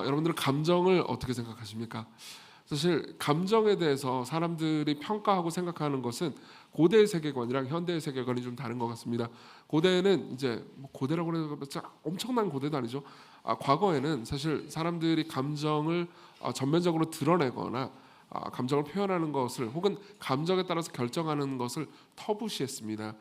여러분들은 감정을 어떻게 생각하십니까? 사실 감정에 대해서 사람들이 평가하고 생각하는 것은 고대의 세계관이랑 현대의 세계관이 좀 다른 것 같습니다. 고대는 이제 뭐 고대라고 해서 엄청난 고대도 아니죠. 과거에는 사실 사람들이 감정을 전면적으로 드러내거나 감정을 표현하는 것을 혹은 감정에 따라서 결정하는 것을 터부시했습니다.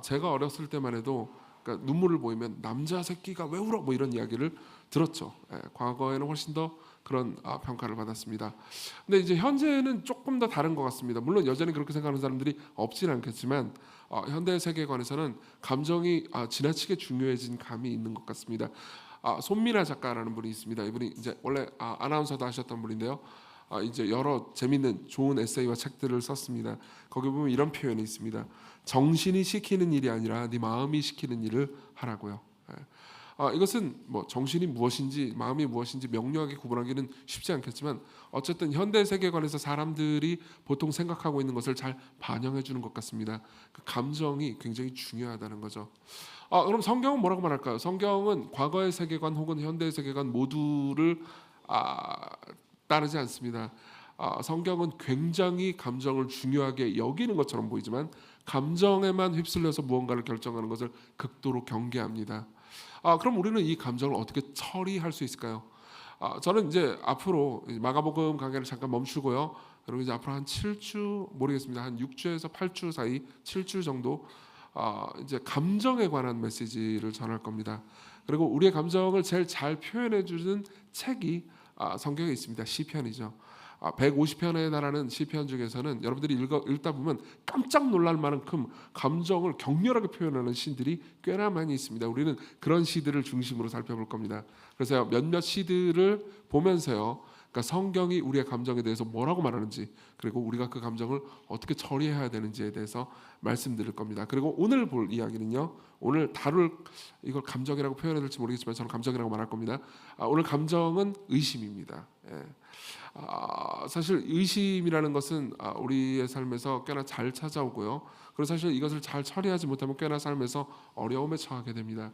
제가 어렸을 때만 해도 그러니까 눈물을 보이면 남자 새끼가 왜 울어 뭐 이런 이야기를 들었죠. 과거에는 훨씬 더 그런 평가를 받았습니다. 근데 이제 현재는 조금 더 다른 것 같습니다. 물론 여전히 그렇게 생각하는 사람들이 없지는 않겠지만 현대 세계관에서는 감정이 지나치게 중요해진 감이 있는 것 같습니다. 손민아 작가라는 분이 있습니다. 이분이 이제 원래 아나운서도 하셨던 분인데요. 이제 여러 재밌는 좋은 에세이와 책들을 썼습니다. 거기 보면 이런 표현이 있습니다. 정신이 시키는 일이 아니라 네 마음이 시키는 일을 하라고요. 이것은 뭐 정신이 무엇인지 마음이 무엇인지 명료하게 구분하기는 쉽지 않겠지만 어쨌든 현대 세계관에서 사람들이 보통 생각하고 있는 것을 잘 반영해 주는 것 같습니다. 그 감정이 굉장히 중요하다는 거죠. 그럼 성경은 뭐라고 말할까요? 성경은 과거의 세계관 혹은 현대의 세계관 모두를 따르지 않습니다. 성경은 굉장히 감정을 중요하게 여기는 것처럼 보이지만 감정에만 휩쓸려서 무언가를 결정하는 것을 극도로 경계합니다. 그럼 우리는 이 감정을 어떻게 처리할 수 있을까요? 저는 이제 앞으로 마가복음 강해를 잠깐 멈추고요. 그리고 이제 앞으로 한 7주 모르겠습니다. 한 6주에서 8주 사이 7주 정도 이제 감정에 관한 메시지를 전할 겁니다. 그리고 우리의 감정을 제일 잘 표현해 주는 책이 성경에 있습니다. 시편이죠. 150편에 달하는 시편 중에서는 여러분들이 읽다 보면 깜짝 놀랄 만큼 감정을 격렬하게 표현하는 시들이 꽤나 많이 있습니다. 우리는 그런 시들을 중심으로 살펴볼 겁니다. 그래서 몇몇 시들을 보면서요, 그러니까 성경이 우리의 감정에 대해서 뭐라고 말하는지, 그리고 우리가 그 감정을 어떻게 처리해야 되는지에 대해서 말씀드릴 겁니다. 그리고 오늘 볼 이야기는요, 오늘 다룰 이걸 감정이라고 표현해야 될지 모르겠지만 저는 감정이라고 말할 겁니다. 오늘 감정은 의심입니다. 사실 의심이라는 것은 우리의 삶에서 꽤나 잘 찾아오고요. 그리고 사실 이것을 잘 처리하지 못하면 꽤나 삶에서 어려움에 처하게 됩니다.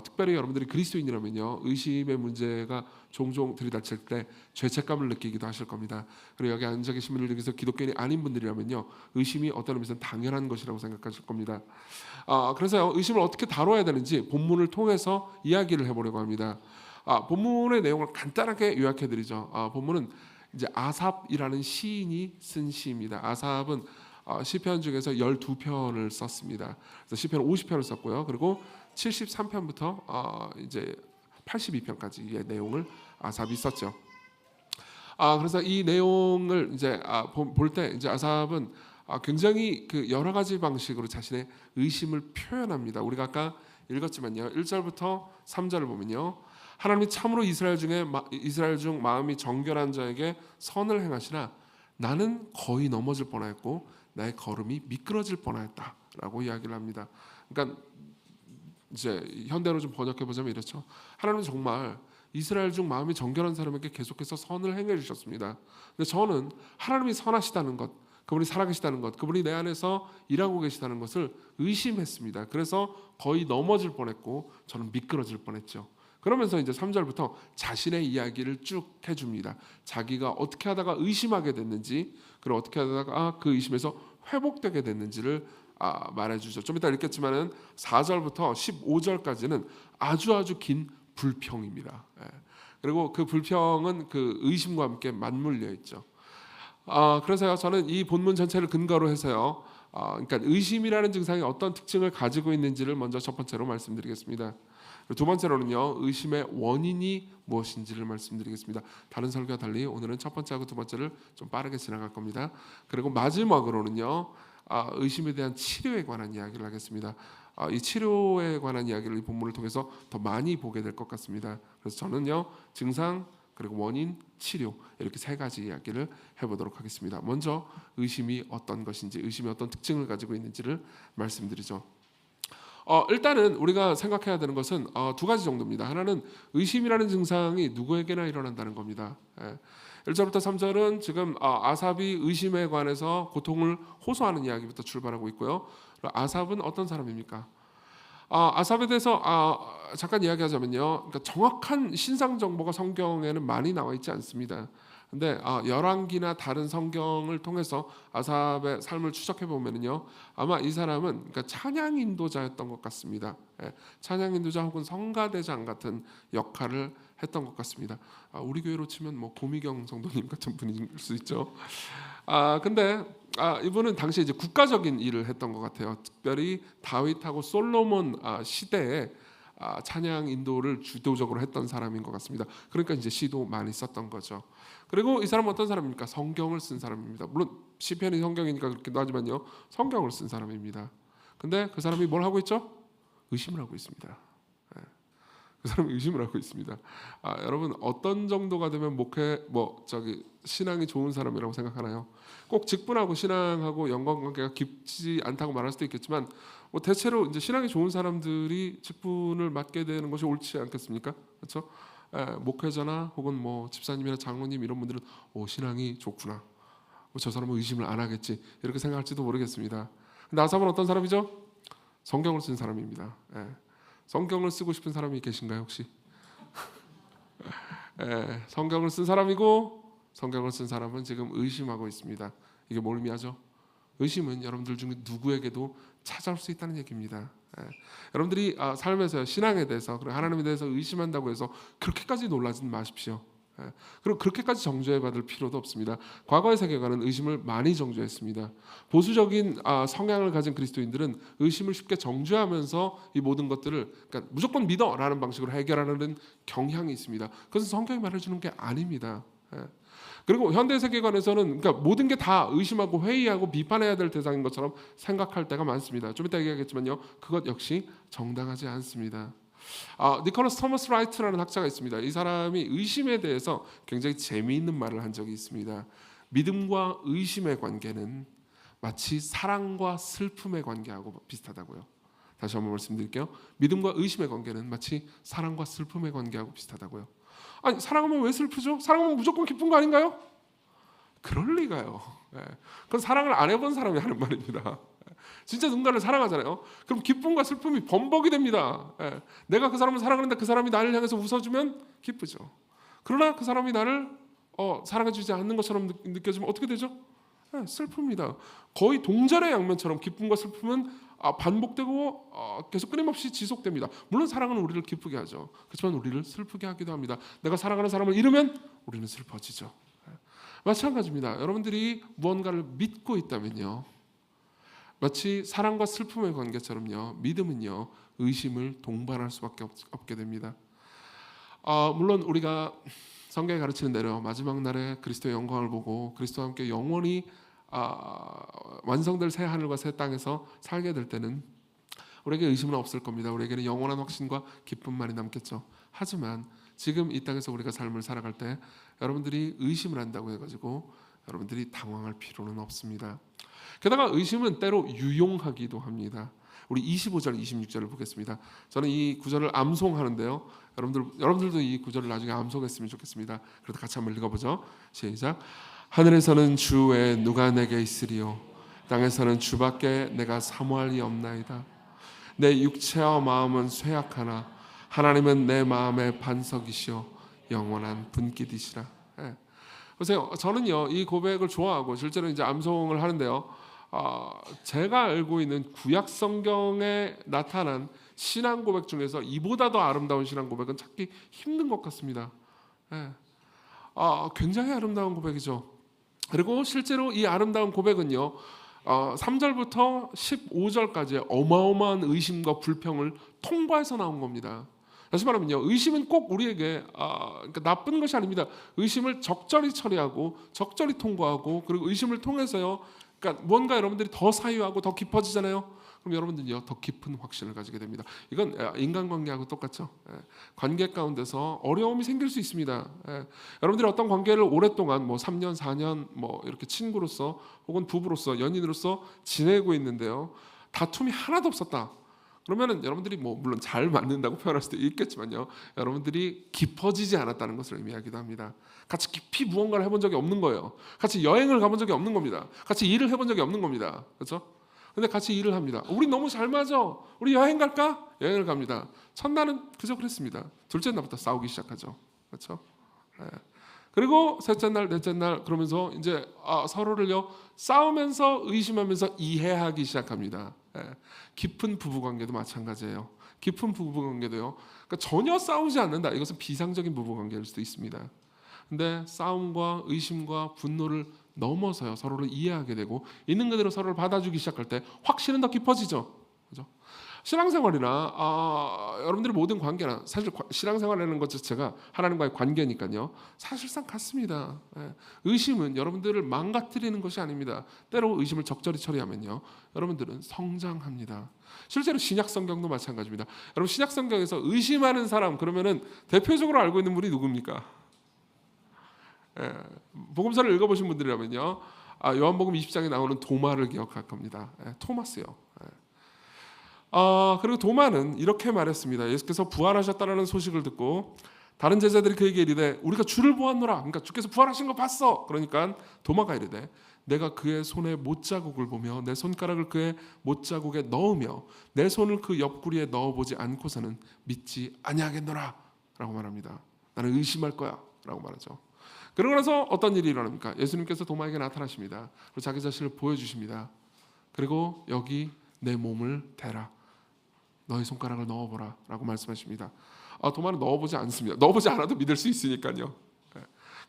특별히 여러분들이 그리스도인이라면요, 의심의 문제가 종종 들이닥칠 때 죄책감을 느끼기도 하실 겁니다. 그리고 여기 앉아 계신 분들 중에서 기독교인이 아닌 분들이라면요, 의심이 어떤 의미에서는 당연한 것이라고 생각하실 겁니다. 그래서 의심을 어떻게 다뤄야 되는지 본문을 통해서 이야기를 해보려고 합니다. 본문의 내용을 간단하게 요약해드리죠. 본문은 이제 아삽이라는 시인이 쓴 시입니다. 아삽은 시편 중에서 12편을 썼습니다. 그래서 시편 50편을 썼고요. 그리고 73편부터 이제 82편까지의 내용을 아삽이 썼죠. 그래서 이 내용을 이제 볼 때 이제 아삽은 굉장히 그 여러 가지 방식으로 자신의 의심을 표현합니다. 우리가 아까 읽었지만요. 1절부터 3절을 보면요. 하나님이 참으로 이스라엘 중 마음이 정결한 자에게 선을 행하시나 나는 거의 넘어질 뻔하였고 나의 걸음이 미끄러질 뻔하였다라고 이야기를 합니다. 그러니까 이제 현대로 좀 번역해 보자면 이렇죠. 하나님은 정말 이스라엘 중 마음이 정결한 사람에게 계속해서 선을 행해 주셨습니다. 근데 저는 하나님이 선하시다는 것, 그분이 살아계시다는 것, 그분이 내 안에서 일하고 계시다는 것을 의심했습니다. 그래서 거의 넘어질 뻔했고 저는 미끄러질 뻔했죠. 그러면서 이제 3절부터 자신의 이야기를 쭉 해줍니다. 자기가 어떻게 하다가 의심하게 됐는지, 그리고 어떻게 하다가 그 의심에서 회복되게 됐는지를 말해주죠. 좀 이따 읽겠지만은 4절부터 15절까지는 아주 긴 불평입니다. 그리고 그 불평은 그 의심과 함께 맞물려 있죠. 그래서요, 저는 이 본문 전체를 근거로 해서요, 그러니까 의심이라는 증상이 어떤 특징을 가지고 있는지를 먼저 첫 번째로 말씀드리겠습니다. 두 번째로는요, 의심의 원인이 무엇인지를 말씀드리겠습니다. 다른 설교와 달리 오늘은 첫 번째하고 두 번째를 좀 빠르게 지나갈 겁니다. 그리고 마지막으로는요, 의심에 대한 치료에 관한 이야기를 하겠습니다. 이 치료에 관한 이야기를 이 본문을 통해서 더 많이 보게 될 것 같습니다. 그래서 저는요, 증상, 그리고 원인, 치료, 이렇게 세 가지 이야기를 해보도록 하겠습니다. 먼저 의심이 어떤 것인지, 의심이 어떤 특징을 가지고 있는지를 말씀드리죠. 일단은 우리가 생각해야 되는 것은 두 가지 정도입니다. 하나는 의심이라는 증상이 누구에게나 일어난다는 겁니다. 1절부터 3절은 지금 아삽이 의심에 관해서 고통을 호소하는 이야기부터 출발하고 있고요. 아삽은 어떤 사람입니까? 아삽에 대해서 잠깐 이야기하자면요. 그러니까 정확한 신상 정보가 성경에는 많이 나와 있지 않습니다. 근데 열왕기나 다른 성경을 통해서 아삽의 삶을 추적해 보면요, 아마 이 사람은 그러니까 찬양 인도자였던 것 같습니다. 예, 찬양 인도자 혹은 성가대장 같은 역할을 했던 것 같습니다. 우리 교회로 치면 뭐 고미경 성도님 같은 분일 수 있죠. 근데 이분은 당시에 이제 국가적인 일을 했던 것 같아요. 특별히 다윗하고 솔로몬 시대에 찬양 인도를 주도적으로 했던 사람인 것 같습니다. 그러니까 이제 시도 많이 썼던 거죠. 그리고 이 사람은 어떤 사람입니까? 성경을 쓴 사람입니다. 물론 시편이 성경이니까 그렇기도 하지만요, 성경을 쓴 사람입니다. 근데 그 사람이 뭘 하고 있죠? 의심을 하고 있습니다. 그 사람이 의심을 하고 있습니다. 여러분 어떤 정도가 되면 신앙이 좋은 사람이라고 생각하나요? 꼭 직분하고 신앙하고 연관관계가 깊지 않다고 말할 수도 있겠지만, 대체로 이제 신앙이 좋은 사람들이 직분을 맡게 되는 것이 옳지 않겠습니까? 그렇죠? 목회자나 혹은 뭐 집사님이나 장로님 이런 분들은 신앙이 좋구나, 저 사람은 의심을 안 하겠지, 이렇게 생각할지도 모르겠습니다. 근데 아삽은 어떤 사람이죠? 성경을 쓴 사람입니다. 성경을 쓰고 싶은 사람이 계신가요 혹시? 성경을 쓴 사람이고, 성경을 쓴 사람은 지금 의심하고 있습니다. 이게 뭘 의미하죠? 의심은 여러분들 중 누구에게도 찾아올 수 있다는 얘기입니다. 여러분들이 삶에서 신앙에 대해서 그리고 하나님에 대해서 의심한다고 해서 그렇게까지 놀라지 마십시오. 그리고 그렇게까지 정죄 받을 필요도 없습니다. 과거의 세계관은 의심을 많이 정죄했습니다. 보수적인 성향을 가진 그리스도인들은 의심을 쉽게 정죄하면서 이 모든 것들을 그러니까 무조건 믿어라는 방식으로 해결하는 경향이 있습니다. 그것은 성경이 말해주는 게 아닙니다. 그리고 현대 세계관에서는 그러니까 모든 게 다 의심하고 회의하고 비판해야 될 대상인 것처럼 생각할 때가 많습니다. 좀 이따 얘기하겠지만요, 그것 역시 정당하지 않습니다. 니콜라스 토머스 라이트라는 학자가 있습니다. 이 사람이 의심에 대해서 굉장히 재미있는 말을 한 적이 있습니다. 믿음과 의심의 관계는 마치 사랑과 슬픔의 관계하고 비슷하다고요. 다시 한번 말씀드릴게요. 믿음과 의심의 관계는 마치 사랑과 슬픔의 관계하고 비슷하다고요. 아니, 사랑하면 왜 슬프죠? 사랑하면 무조건 기쁜 거 아닌가요? 그럴 리가요. 그건 사랑을 안 해본 사람이 하는 말입니다. 진짜 누군가를 사랑하잖아요. 그럼 기쁨과 슬픔이 범벅이 됩니다. 내가 그 사람을 사랑하는데 그 사람이 나를 향해서 웃어주면 기쁘죠. 그러나 그 사람이 나를 사랑해주지 않는 것처럼 느껴지면 어떻게 되죠? 슬픕니다. 거의 동절의 양면처럼 기쁨과 슬픔은 반복되고 계속 끊임없이 지속됩니다. 물론 사랑은 우리를 기쁘게 하죠. 그렇지만 우리를 슬프게 하기도 합니다. 내가 사랑하는 사람을 잃으면 우리는 슬퍼지죠. 마찬가지입니다. 여러분들이 무언가를 믿고 있다면요, 마치 사랑과 슬픔의 관계처럼요, 믿음은요 의심을 동반할 수밖에 없게 됩니다. 물론 우리가 성경에 가르치는 대로 마지막 날에 그리스도의 영광을 보고 그리스도와 함께 영원히 완성될 새 하늘과 새 땅에서 살게 될 때는 우리에게 의심은 없을 겁니다. 우리에게는 영원한 확신과 기쁨만이 남겠죠. 하지만 지금 이 땅에서 우리가 삶을 살아갈 때 여러분들이 의심을 한다고 해가지고 여러분들이 당황할 필요는 없습니다. 게다가 의심은 때로 유용하기도 합니다. 우리 25절, 26절을 보겠습니다. 저는 이 구절을 암송하는데요, 여러분들도 이 구절을 나중에 암송했으면 좋겠습니다. 그래도 같이 한번 읽어보죠. 시작. 하늘에서는 주 외에 누가 내게 있으리요, 땅에서는 주밖에 내가 사모할 리 없나이다. 내 육체와 마음은 쇠약하나 하나님은 내 마음의 반석이시오 영원한 분깃이시라. 보세요. 저는요 이 고백을 좋아하고 실제로 이제 암송을 하는데요, 제가 알고 있는 구약 성경에 나타난 신앙 고백 중에서 이보다 더 아름다운 신앙 고백은 찾기 힘든 것 같습니다. 굉장히 아름다운 고백이죠. 그리고 실제로 이 아름다운 고백은요, 3절부터 15절까지 어마어마한 의심과 불평을 통과해서 나온 겁니다. 다시 말하면요, 의심은 꼭 우리에게 그러니까 나쁜 것이 아닙니다. 의심을 적절히 처리하고 적절히 통과하고, 그리고 의심을 통해서요, 그러니까 무언가 여러분들이 더 사유하고 더 깊어지잖아요. 그럼 여러분들이요 더 깊은 확신을 가지게 됩니다. 이건 인간관계하고 똑같죠. 관계 가운데서 어려움이 생길 수 있습니다. 여러분들이 어떤 관계를 오랫동안 3년, 4년 이렇게 친구로서 혹은 부부로서 연인으로서 지내고 있는데요, 다툼이 하나도 없었다. 그러면은 여러분들이 물론 잘 맞는다고 표현할 수도 있겠지만요, 여러분들이 깊어지지 않았다는 것을 의미하기도 합니다. 같이 깊이 무언가를 해본 적이 없는 거예요. 같이 여행을 가본 적이 없는 겁니다. 같이 일을 해본 적이 없는 겁니다. 그렇죠? 근데 같이 일을 합니다. 우리 너무 잘 맞아. 우리 여행 갈까? 여행을 갑니다. 첫날은 그저 그랬습니다. 둘째 날부터 싸우기 시작하죠. 그렇죠? 예. 그리고 셋째 날, 넷째 날 그러면서 이제 서로를요 싸우면서 의심하면서 이해하기 시작합니다. 예. 깊은 부부 관계도 마찬가지예요. 깊은 부부 관계도요. 그러니까 전혀 싸우지 않는다. 이것은 비상적인 부부 관계일 수도 있습니다. 근데 싸움과 의심과 분노를 넘어서요 서로를 이해하게 되고 있는 그대로 서로를 받아주기 시작할 때 확신은 더 깊어지죠. 그죠? 신앙생활이나 여러분들의 모든 관계나 사실 신앙생활이라는 것 자체가 하나님과의 관계니까요. 사실상 같습니다. 예. 의심은 여러분들을 망가뜨리는 것이 아닙니다. 때로 의심을 적절히 처리하면요, 여러분들은 성장합니다. 실제로 신약 성경도 마찬가지입니다. 여러분 신약 성경에서 의심하는 사람 그러면은 대표적으로 알고 있는 분이 누굽니까? 예, 복음서를 읽어보신 분들이라면요, 요한복음 20장에 나오는 도마를 기억할 겁니다. 예, 토마스요. 예. 그리고 도마는 이렇게 말했습니다. 예수께서 부활하셨다는 소식을 듣고 다른 제자들이 그에게 이르되 우리가 주를 보았노라. 그러니까 주께서 부활하신 거 봤어. 그러니까 도마가 이르되 내가 그의 손에 못자국을 보며 내 손가락을 그의 못자국에 넣으며 내 손을 그 옆구리에 넣어보지 않고서는 믿지 아니하겠노라 라고 말합니다. 나는 의심할 거야 라고 말하죠. 그러고 나서 어떤 일이 일어납니까? 예수님께서 도마에게 나타나십니다. 그리고 자기 자신을 보여주십니다. 그리고 여기 내 몸을 대라. 너의 손가락을 넣어보라 라고 말씀하십니다. 도마는 넣어보지 않습니다. 넣어보지 않아도 믿을 수 있으니까요.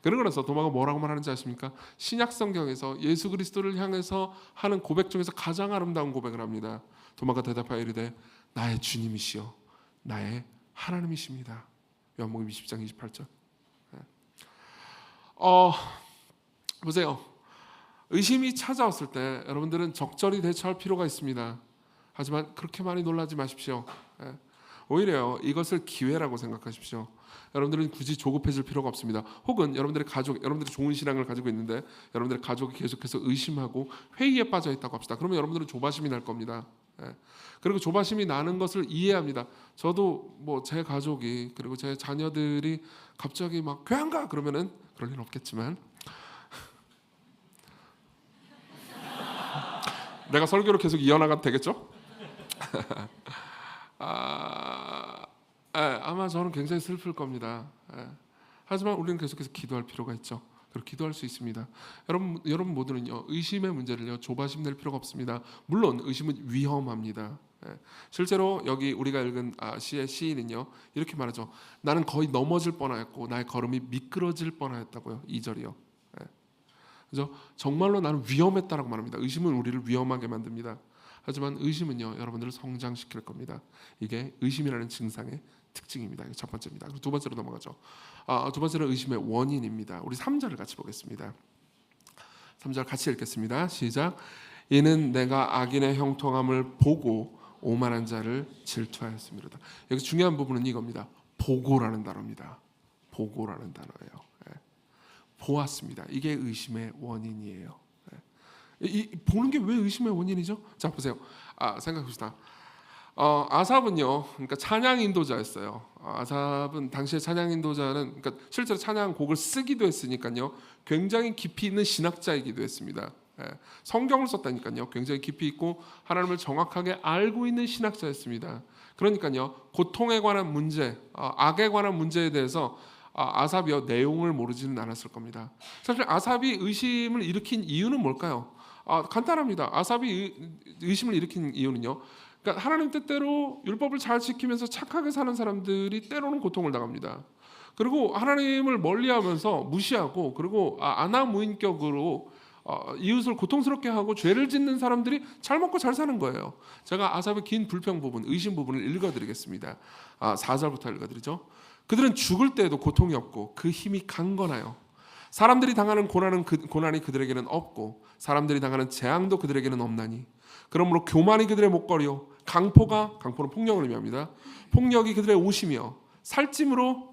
그러고 나서 도마가 뭐라고 말하는지 아십니까? 신약 성경에서 예수 그리스도를 향해서 하는 고백 중에서 가장 아름다운 고백을 합니다. 도마가 대답하여 이르되 나의 주님이시여 나의 하나님이십니다. 요한복음 20장 28절. 보세요. 의심이 찾아왔을 때 여러분들은 적절히 대처할 필요가 있습니다. 하지만 그렇게 많이 놀라지 마십시오. 오히려 이것을 기회라고 생각하십시오. 여러분들은 굳이 조급해질 필요가 없습니다. 혹은 여러분들의 가족, 여러분들이 좋은 신앙을 가지고 있는데 여러분들의 가족이 계속해서 의심하고 회의에 빠져 있다고 합시다. 그러면 여러분들은 조바심이 날 겁니다. 그리고 조바심이 나는 것을 이해합니다. 저도 뭐 제 가족이 그리고 제 자녀들이 갑자기 막 교회 가 그러면은 그럴 일 없겠지만 내가 설교를 계속 이어나가도 되겠죠? 아마 저는 굉장히 슬플 겁니다. 하지만 우리는 계속해서 기도할 필요가 있죠. 그리고 기도할 수 있습니다. 여러분 모두는요 의심의 문제를요 조바심 낼 필요가 없습니다. 물론 의심은 위험합니다. 실제로 여기 우리가 읽은 시의 시인은요 이렇게 말하죠. 나는 거의 넘어질 뻔하였고 나의 걸음이 미끄러질 뻔하였다고요. 2절이요. 그죠? 정말로 나는 위험했다라고 말합니다. 의심은 우리를 위험하게 만듭니다. 하지만 의심은요 여러분들을 성장시킬 겁니다. 이게 의심이라는 증상의 특징입니다. 이게 첫 번째입니다. 그리고 두 번째로 넘어가죠. 두 번째는 의심의 원인입니다. 우리 3절을 같이 보겠습니다. 3절 같이 읽겠습니다. 시작. 이는 내가 악인의 형통함을 보고 오만한 자를 질투하였습니다. 여기 중요한 부분은 이겁니다. 보고라는 단어입니다. 보고라는 단어예요. 보았습니다. 이게 의심의 원인이에요. 보는 게 왜 의심의 원인이죠? 자 보세요. 생각합시다. 아삽은요, 그러니까 찬양 인도자였어요. 아삽은 당시에 찬양 인도자는, 그러니까 실제로 찬양 곡을 쓰기도 했으니까요, 굉장히 깊이 있는 신학자이기도 했습니다. 성경을 썼다니까요, 굉장히 깊이 있고 하나님을 정확하게 알고 있는 신학자였습니다. 그러니까요, 고통에 관한 문제, 악에 관한 문제에 대해서 아삽이요 내용을 모르지는 않았을 겁니다. 사실 아삽이 의심을 일으킨 이유는 뭘까요? 간단합니다. 아삽이 의심을 일으킨 이유는요. 그러니까 하나님 뜻대로 율법을 잘 지키면서 착하게 사는 사람들이 때로는 고통을 당합니다. 그리고 하나님을 멀리하면서 무시하고 그리고 아나무인격으로 이웃을 고통스럽게 하고 죄를 짓는 사람들이 잘 먹고 잘 사는 거예요. 제가 아삽의 긴 불평 부분, 의심 부분을 읽어드리겠습니다. 4절부터 읽어드리죠. 그들은 죽을 때에도 고통이 없고 그 힘이 강건하여 사람들이 당하는 고난이 그들에게는 없고 사람들이 당하는 재앙도 그들에게는 없나니 그러므로 교만이 그들의 목걸이요 강포는 폭력을 의미합니다. 폭력이 그들의 옷이며 살찜으로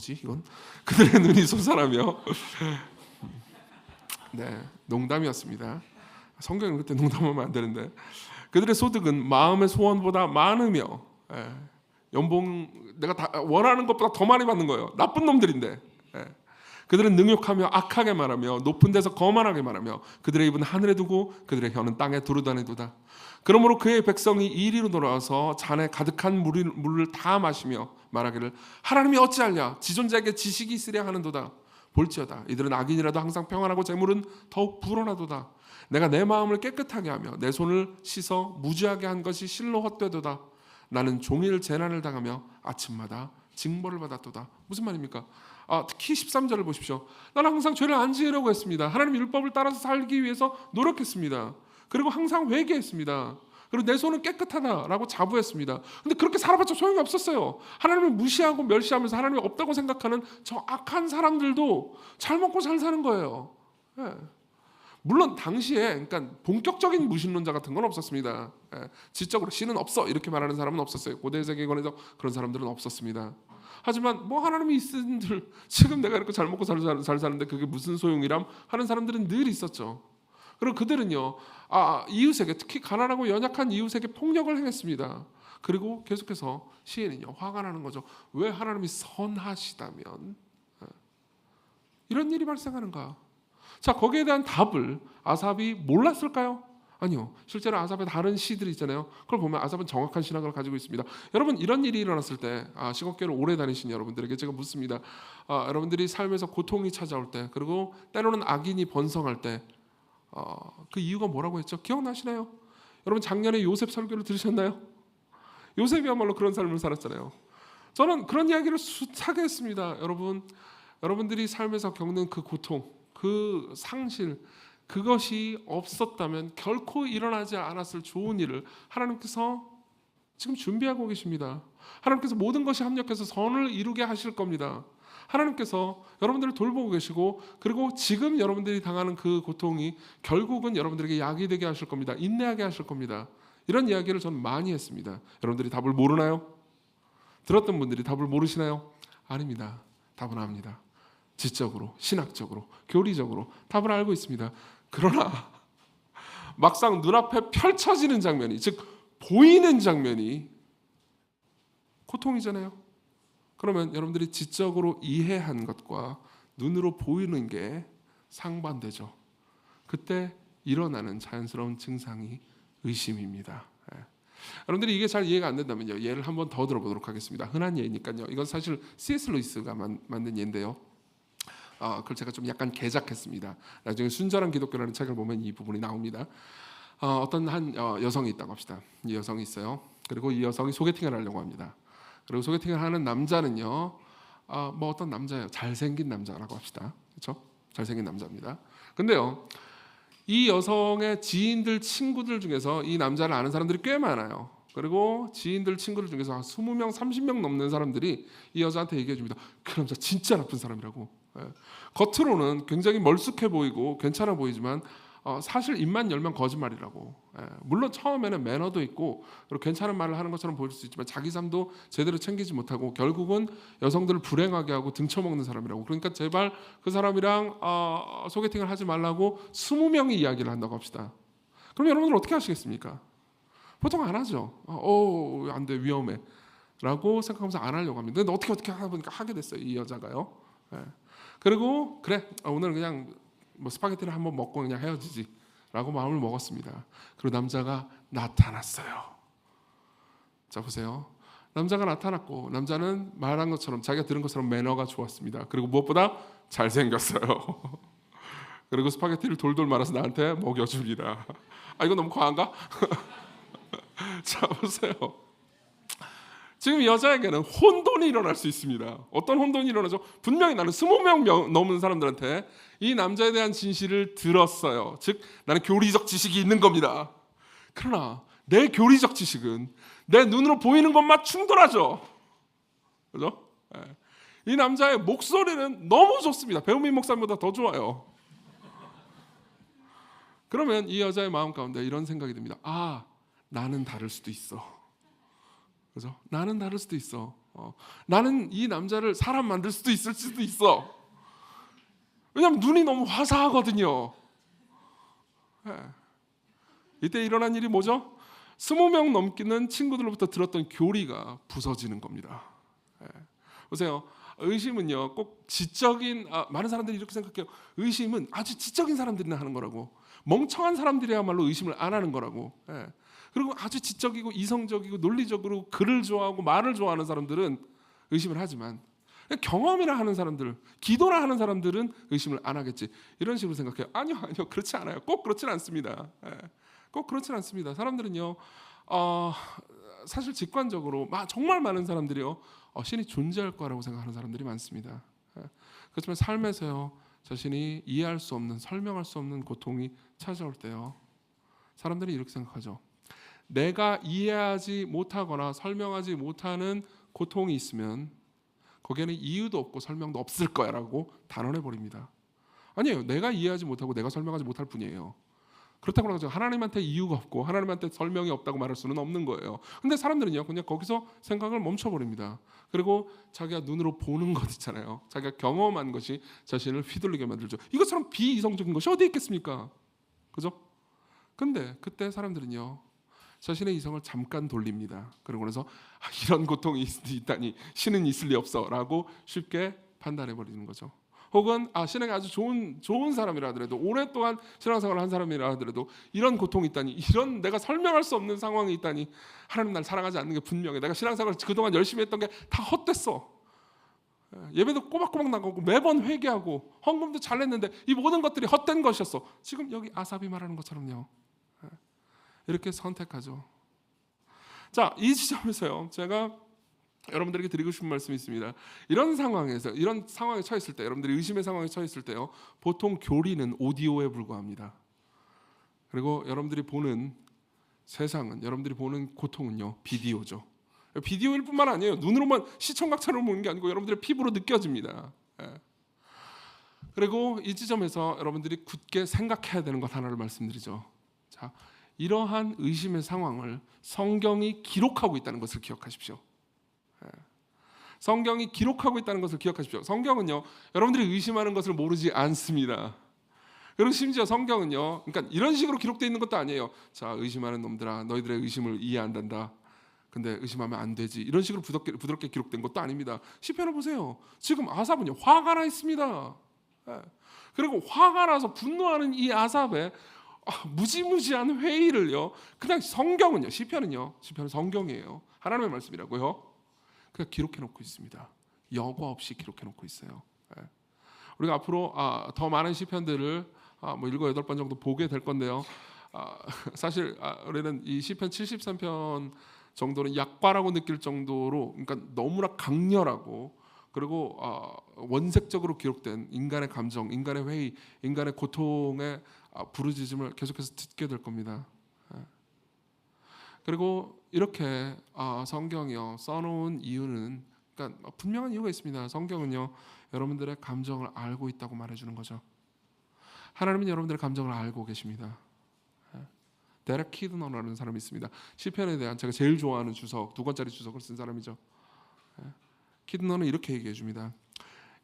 이건 그들의 눈이 솟아나며 네, 농담이었습니다. 성경은 그때 농담하면 안 되는데 그들의 소득은 마음의 소원보다 많으며 연봉 내가 다 원하는 것보다 더 많이 받는 거예요. 나쁜 놈들인데 그들은 능욕하며 악하게 말하며 높은 데서 거만하게 말하며 그들의 입은 하늘에 두고 그들의 혀는 땅에 두루다니도다. 그러므로 그의 백성이 이리로 돌아와서 잔에 가득한 물을 다 마시며 말하기를 하나님이 어찌하랴 지존자에게 지식이 있으랴 하는도다. 볼지어다 이들은 악인이라도 항상 평안하고 재물은 더욱 불어나도다. 내가 내 마음을 깨끗하게 하며 내 손을 씻어 무죄하게 한 것이 실로 헛되도다. 나는 종일 재난을 당하며 아침마다 징벌을 받았도다. 무슨 말입니까? 특히 13절을 보십시오. 나는 항상 죄를 안 지으려고 했습니다. 하나님 율법을 따라서 살기 위해서 노력했습니다. 그리고 항상 회개했습니다. 그리고 내 손은 깨끗하다라고 자부했습니다. 근데 그렇게 살아봤자 소용이 없었어요. 하나님을 무시하고 멸시하면서 하나님이 없다고 생각하는 저 악한 사람들도 잘 먹고 잘 사는 거예요. 예. 물론 당시에 그러니까 본격적인 무신론자 같은 건 없었습니다. 예. 지적으로 신은 없어 이렇게 말하는 사람은 없었어요. 고대 세계관에서 그런 사람들은 없었습니다. 하지만 뭐 하나님이 있은들 지금 내가 이렇게 잘 먹고 잘 사는데 그게 무슨 소용이람 하는 사람들은 늘 있었죠. 그리고 그들은요 이웃에게 특히 가난하고 연약한 이웃에게 폭력을 행했습니다. 그리고 계속해서 시인은요 화가 나는 거죠. 왜 하나님이 선하시다면 이런 일이 발생하는가? 자, 거기에 대한 답을 아삽이 몰랐을까요? 아니요. 실제로 아삽의 다른 시들이 있잖아요. 그걸 보면 아삽은 정확한 신학을 가지고 있습니다. 여러분 이런 일이 일어났을 때 시골교회를 오래 다니신 여러분들에게 제가 묻습니다. 여러분들이 삶에서 고통이 찾아올 때 그리고 때로는 악인이 번성할 때 그 이유가 뭐라고 했죠? 기억나시나요? 여러분 작년에 요셉 설교를 들으셨나요? 요셉이야말로 그런 삶을 살았잖아요. 저는 그런 이야기를 숱하게 했습니다. 여러분들이 삶에서 겪는 그 고통, 그 상실, 그것이 없었다면 결코 일어나지 않았을 좋은 일을 하나님께서 지금 준비하고 계십니다. 하나님께서 모든 것이 합력해서 선을 이루게 하실 겁니다. 하나님께서 여러분들을 돌보고 계시고 그리고 지금 여러분들이 당하는 그 고통이 결국은 여러분들에게 약이 되게 하실 겁니다. 인내하게 하실 겁니다. 이런 이야기를 저는 많이 했습니다. 여러분들이 답을 모르나요? 들었던 분들이 답을 모르시나요? 아닙니다. 답은 압니다. 지적으로, 신학적으로, 교리적으로 답을 알고 있습니다. 그러나 막상 눈앞에 펼쳐지는 장면이 즉 보이는 장면이 고통이잖아요. 그러면 여러분들이 지적으로 이해한 것과 눈으로 보이는 게 상반되죠. 그때 일어나는 자연스러운 증상이 의심입니다. 여러분들이 이게 잘 이해가 안 된다면요. 예를 한번 더 들어보도록 하겠습니다. 흔한 예니까요. 이건 사실 C.S. 루이스가 만든 예인데요. 그걸 제가 좀 약간 개작했습니다. 나중에 순전한 기독교라는 책을 보면 이 부분이 나옵니다. 어떤 한 여성이 있다고 합시다. 이 여성이 있어요. 그리고 이 여성이 소개팅을 하려고 합니다. 그리고 소개팅을 하는 남자는요, 뭐 어떤 남자예요. 잘생긴 남자라고 합시다. 그렇죠? 잘생긴 남자입니다. 근데요, 이 여성의 지인들, 친구들 중에서 이 남자를 아는 사람들이 꽤 많아요. 그리고 지인들, 친구들 중에서 한 20명, 30명 넘는 사람들이 이 여자한테 얘기해 줍니다. 그 남자 진짜 나쁜 사람이라고. 겉으로는 굉장히 멀쑥해 보이고 괜찮아 보이지만 사실 입만 열면 거짓말이라고. 물론 처음에는 매너도 있고 그리고 괜찮은 말을 하는 것처럼 보일 수 있지만 자기 삶도 제대로 챙기지 못하고 결국은 여성들을 불행하게 하고 등쳐먹는 사람이라고. 그러니까 제발 그 사람이랑 소개팅을 하지 말라고 20명이 이야기를 한다고 합시다. 그럼 여러분들 어떻게 하시겠습니까? 보통 안 하죠. 안 돼, 위험해 라고 생각하면서 안 하려고 합니다. 근데 어떻게 하다 보니까 하게 됐어요. 이 여자가요. 그리고 그래 오늘 그냥 뭐 스파게티를 한번 먹고 그냥 헤어지지 라고 마음을 먹었습니다. 그리고 남자가 나타났어요. 자 보세요. 남자가 나타났고 남자는 말한 것처럼 자기가 들은 것처럼 매너가 좋았습니다. 그리고 무엇보다 잘생겼어요. 그리고 스파게티를 돌돌 말아서 나한테 먹여주리라. 이거 너무 과한가? 자 보세요. 지금 이 여자에게는 혼돈이 일어날 수 있습니다. 어떤 혼돈이 일어나죠? 분명히 나는 20명 넘는 사람들한테 이 남자에 대한 진실을 들었어요. 즉 나는 교리적 지식이 있는 겁니다. 그러나 내 교리적 지식은 내 눈으로 보이는 것만 충돌하죠. 그죠? 이 남자의 목소리는 너무 좋습니다. 배우민 목사님보다 더 좋아요. 그러면 이 여자의 마음 가운데 이런 생각이 듭니다. 나는 다를 수도 있어. 그죠? 나는 다를 수도 있어. 나는 이 남자를 사람 만들 수도 있을 수도 있어. 왜냐하면 눈이 너무 화사하거든요. 이때 일어난 일이 뭐죠? 20명 넘기는 친구들로부터 들었던 교리가 부서지는 겁니다. 보세요. 의심은요 꼭 지적인 많은 사람들이 이렇게 생각해요. 의심은 아주 지적인 사람들이나 하는 거라고. 멍청한 사람들이야말로 의심을 안 하는 거라고. 예. 그리고 아주 지적이고 이성적이고 논리적으로 글을 좋아하고 말을 좋아하는 사람들은 의심을 하지만 경험이나 하는 사람들, 기도나 하는 사람들은 의심을 안 하겠지. 이런 식으로 생각해요. 아니요, 그렇지 않아요. 꼭 그렇지는 않습니다. 예. 꼭 그렇지는 않습니다. 사람들은요, 사실 직관적으로 정말 많은 사람들이요, 신이 존재할 거라고 생각하는 사람들이 많습니다. 예. 그렇지만 삶에서요, 자신이 이해할 수 없는, 설명할 수 없는 고통이 찾아올 때요, 사람들이 이렇게 생각하죠. 내가 이해하지 못하거나 설명하지 못하는 고통이 있으면 거기에는 이유도 없고 설명도 없을 거야라고 단언해 버립니다. 아니에요. 내가 이해하지 못하고 내가 설명하지 못할 뿐이에요. 그렇다고 해서 하나님한테 이유가 없고 하나님한테 설명이 없다고 말할 수는 없는 거예요. 근데 사람들은요 그냥 거기서 생각을 멈춰버립니다. 그리고 자기가 눈으로 보는 것 있잖아요. 자기가 경험한 것이 자신을 휘둘리게 만들죠. 이것처럼 비이성적인 것이 어디 있겠습니까? 그죠? 근데 그때 사람들은요 자신의 이성을 잠깐 돌립니다. 그러고 나서 이런 고통이 있다니 신은 있을 리 없어라고 쉽게 판단해 버리는 거죠. 혹은 신에게 아주 좋은 사람이라 하더라도 오랫동안 신앙생활을 한 사람이라 하더라도 이런 고통이 있다니, 이런 내가 설명할 수 없는 상황이 있다니, 하나님 날 사랑하지 않는 게 분명해. 내가 신앙생활을 그동안 열심히 했던 게 다 헛됐어. 예배도 꼬박꼬박 나가고 매번 회개하고 헌금도 잘했는데 이 모든 것들이 헛된 것이었어. 지금 여기 아삽이 말하는 것처럼요. 이렇게 선택하죠. 자, 이 지점에서요 제가 여러분들에게 드리고 싶은 말씀이 있습니다. 이런 상황에 처했을 때, 여러분들이 의심의 상황에 처했을 때요, 보통 교리는 오디오에 불과합니다. 그리고 여러분들이 보는 세상은, 여러분들이 보는 고통은요 비디오죠. 비디오일 뿐만 아니에요. 눈으로만 시청각처럼 보는 게 아니고 여러분들의 피부로 느껴집니다. 그리고 이 지점에서 여러분들이 굳게 생각해야 되는 것 하나를 말씀드리죠. 자, 이러한 의심의 상황을 성경이 기록하고 있다는 것을 기억하십시오. 성경이 기록하고 있다는 것을 기억하십시오. 성경은요 여러분들이 의심하는 것을 모르지 않습니다. 그리고 심지어 성경은요, 그러니까 이런 식으로 기록되어 있는 것도 아니에요. 자, 의심하는 놈들아, 너희들의 의심을 이해 안 된다. 근데 의심하면 안 되지. 이런 식으로 부드럽게 기록된 것도 아닙니다. 시편을 보세요. 지금 아삽은요 화가 나 있습니다. 그리고 화가 나서 분노하는 이 아삽의 무지무지한 회의를요, 그냥 시편은 성경이에요. 하나님의 말씀이라고요. 그냥 기록해 놓고 있습니다. 여과 없이 기록해 놓고 있어요. 우리가 앞으로 더 많은 시편들을 7, 8번 정도 보게 될 건데요. 사실 우리는 이 시편 73편 정도는 약과라고 느낄 정도로, 그러니까 너무나 강렬하고 그리고 원색적으로 기록된 인간의 감정, 인간의 회의, 인간의 고통의 부르짖음을 계속해서 듣게 될 겁니다. 그리고 이렇게 성경이요 써놓은 이유는, 그러니까 분명한 이유가 있습니다. 성경은요 여러분들의 감정을 알고 있다고 말해주는 거죠. 하나님은 여러분들의 감정을 알고 계십니다. 데렉 키드너라는 사람이 있습니다. 시편에 대한 제가 제일 좋아하는 주석, 2권짜리 주석을 쓴 사람이죠. 키드너는 이렇게 얘기해 줍니다.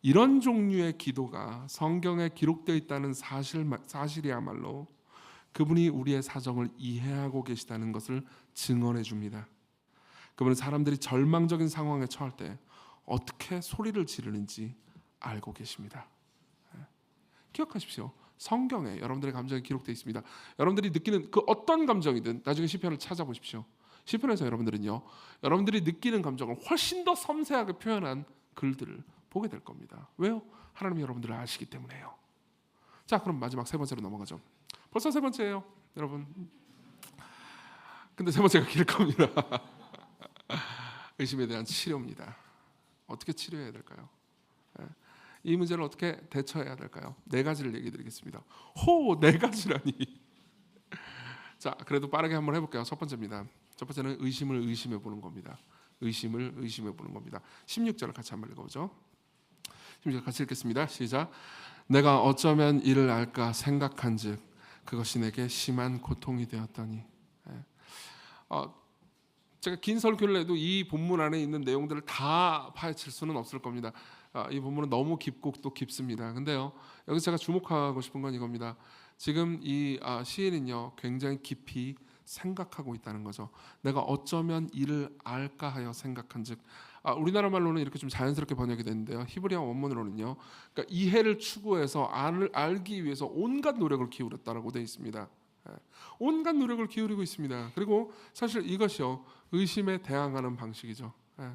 이런 종류의 기도가 성경에 기록되어 있다는 사실이야말로 그분이 우리의 사정을 이해하고 계시다는 것을 증언해 줍니다. 그분은 사람들이 절망적인 상황에 처할 때 어떻게 소리를 지르는지 알고 계십니다. 기억하십시오. 성경에 여러분들의 감정이 기록되어 있습니다. 여러분들이 느끼는 그 어떤 감정이든 나중에 시편을 찾아보십시오. 시편에서 여러분들은요 여러분들이 느끼는 감정을 훨씬 더 섬세하게 표현한 글들을 보게 될 겁니다. 왜요? 하나님이 여러분들을 아시기 때문에요. 자, 그럼 마지막 3번째로 넘어가죠. 벌써 3번째예요, 여러분. 근데 3번째가 길 겁니다. 의심에 대한 치료입니다. 어떻게 치료해야 될까요? 이 문제를 어떻게 대처해야 될까요? 4가지를 얘기 드리겠습니다. 4가지라니. 자, 그래도 빠르게 한번 해볼게요. 첫 번째입니다. 첫 번째는 의심을 의심해 보는 겁니다. 의심을 의심해 보는 겁니다. 16절을 같이 한번 읽어보죠. 16절 같이 읽겠습니다. 시작. 내가 어쩌면 이를 알까 생각한즉 그것이 내게 심한 고통이 되었더니. 제가 긴 설교를 해도 이 본문 안에 있는 내용들을 다 파헤칠 수는 없을 겁니다. 이 본문은 너무 깊고 또 깊습니다. 근데요 여기서 제가 주목하고 싶은 건 이겁니다. 지금 이 시인은요 굉장히 깊이 생각하고 있다는 거죠. 내가 어쩌면 이를 알까 하여 생각한즉, 우리나라 말로는 이렇게 좀 자연스럽게 번역이 됐는데요. 히브리어 원문으로는요. 그러니까 이해를 추구해서 알기 위해서 온갖 노력을 기울였다라고 되어 있습니다. 예, 온갖 노력을 기울이고 있습니다. 그리고 사실 이것이요 의심에 대항하는 방식이죠. 예.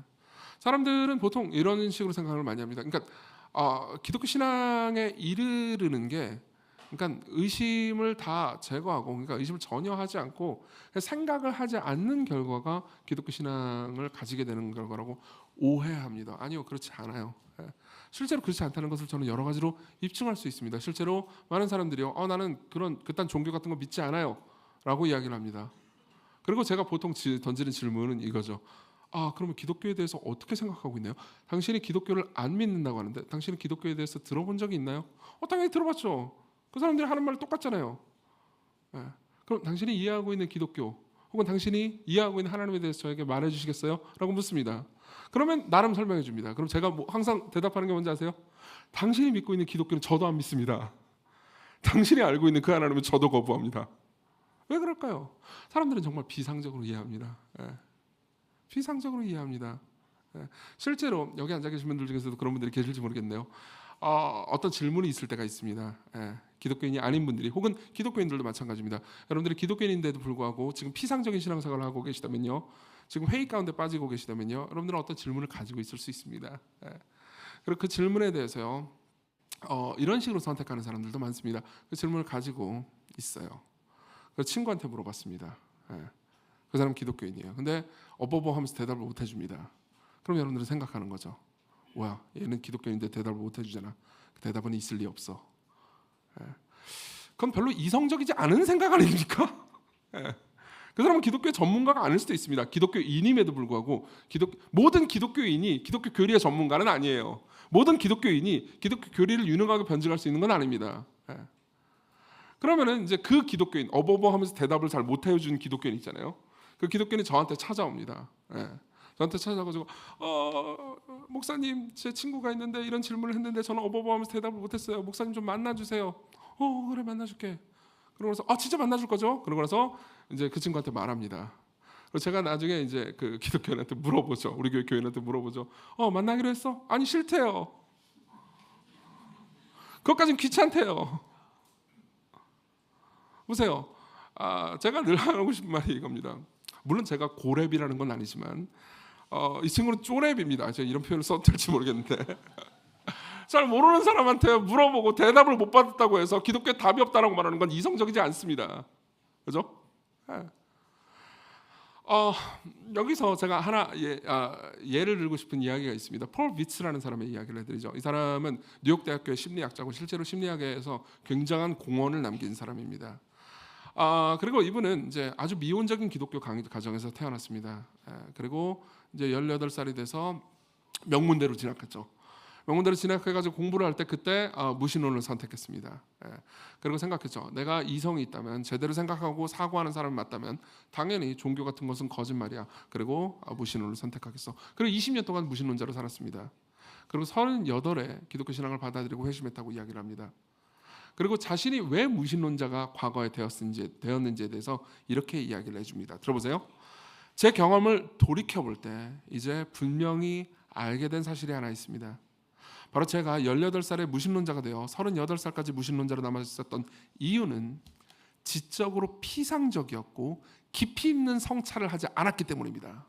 사람들은 보통 이런 식으로 생각을 많이 합니다. 그러니까 기독교 신앙에 이르르는 게 그러니까 의심을 다 제거하고 그러니까 의심을 전혀 하지 않고 생각을 하지 않는 결과가 기독교 신앙을 가지게 되는 결과라고 오해합니다. 아니요, 그렇지 않아요. 예. 실제로 그렇지 않다는 것을 저는 여러 가지로 입증할 수 있습니다. 실제로 많은 사람들이요, 나는 그딴 종교 같은 거 믿지 않아요라고 이야기를 합니다. 그리고 제가 보통 던지는 질문은 이거죠. 그러면 기독교에 대해서 어떻게 생각하고 있나요? 당신이 기독교를 안 믿는다고 하는데 당신은 기독교에 대해서 들어본 적이 있나요? 당연히 들어봤죠. 그 사람들이 하는 말 똑같잖아요. 예. 그럼 당신이 이해하고 있는 기독교 혹은 당신이 이해하고 있는 하나님에 대해서 저에게 말해주시겠어요? 라고 묻습니다. 그러면 나름 설명해 줍니다. 그럼 제가 항상 대답하는 게 뭔지 아세요? 당신이 믿고 있는 기독교는 저도 안 믿습니다. 당신이 알고 있는 그 하나님은 저도 거부합니다. 왜 그럴까요? 사람들은 정말 비상적으로 이해합니다. 예. 비상적으로 이해합니다. 예. 실제로 여기 앉아 계신 분들 중에서도 그런 분들이 계실지 모르겠네요. 어떤 질문이 있을 때가 있습니다. 예. 기독교인이 아닌 분들이 혹은 기독교인들도 마찬가지입니다. 여러분들이 기독교인인데도 불구하고 지금 피상적인 신앙생활을 하고 계시다면요, 지금 회의 가운데 빠지고 계시다면요, 여러분들은 어떤 질문을 가지고 있을 수 있습니다. 예. 그리고 그 질문에 대해서요, 이런 식으로 선택하는 사람들도 많습니다. 그 질문을 가지고 있어요. 그 친구한테 물어봤습니다. 예. 그 사람 기독교인이에요. 근데 어버버 하면서 대답을 못 해줍니다. 그럼 여러분들은 생각하는 거죠. 뭐야, 얘는 기독교인인데 대답을 못 해주잖아. 그 대답은 있을 리 없어. 예. 그건 별로 이성적이지 않은 생각 아닙니까? 예. 그 사람은 기독교 전문가가 아닐 수도 있습니다. 기독교인임에도 불구하고 모든 기독교인이 기독교 교리의 전문가는 아니에요. 모든 기독교인이 기독교 교리를 유능하게 변증할 수 있는 건 아닙니다. 예. 그러면은 이제 그 기독교인 어버버하면서 대답을 잘 못 해준 기독교인 있잖아요. 그 기독교인이 저한테 찾아옵니다. 예. 저한테 찾아가지고 목사님, 제 친구가 있는데 이런 질문을 했는데 저는 어버버하면서 대답을 못했어요. 목사님 좀 만나주세요. 그래, 만나줄게. 그러고 나서 진짜 만나줄 거죠? 그러고 나서 이제 그 친구한테 말합니다. 그래서 제가 나중에 이제 그 기독교인한테 물어보죠. 우리 교회 교인한테 물어보죠. 만나기로 했어? 아니, 싫대요. 그것까진 귀찮대요. 보세요. 제가 늘 하고 싶은 말이 이겁니다. 물론 제가 고랩이라는 건 아니지만 이 친구는 쪼랩입니다. 제가 이런 표현을 써도 될지 모르겠는데 잘 모르는 사람한테 물어보고 대답을 못 받았다고 해서 기독교에 답이 없다라고 말하는 건 이성적이지 않습니다. 그죠? 네. 여기서 제가 하나 예를 들고 싶은 이야기가 있습니다. 폴 비츠라는 사람의 이야기를 해드리죠. 이 사람은 뉴욕 대학교의 심리학자고 실제로 심리학에서 굉장한 공헌을 남긴 사람입니다. 그리고 이분은 이제 아주 미온적인 기독교 가정에서 태어났습니다. 그리고 이제 18살이 돼서 명문대로 진학했죠. 명문대로 진학해가지고 공부를 할 때 그때 무신론을 선택했습니다. 그리고 생각했죠. 내가 이성이 있다면, 제대로 생각하고 사고하는 사람이 맞다면 당연히 종교 같은 것은 거짓말이야. 그리고 무신론을 선택하겠어. 그리고 20년 동안 무신론자로 살았습니다. 그리고 38에 기독교 신앙을 받아들이고 회심했다고 이야기를 합니다. 그리고 자신이 왜 무신론자가 과거에 되었는지에 대해서 이렇게 이야기를 해줍니다. 들어보세요. 제 경험을 돌이켜볼 때 이제 분명히 알게 된 사실이 하나 있습니다. 바로 제가 18살에 무신론자가 되어 38살까지 무신론자로 남아있었던 이유는 지적으로 피상적이었고 깊이 있는 성찰을 하지 않았기 때문입니다.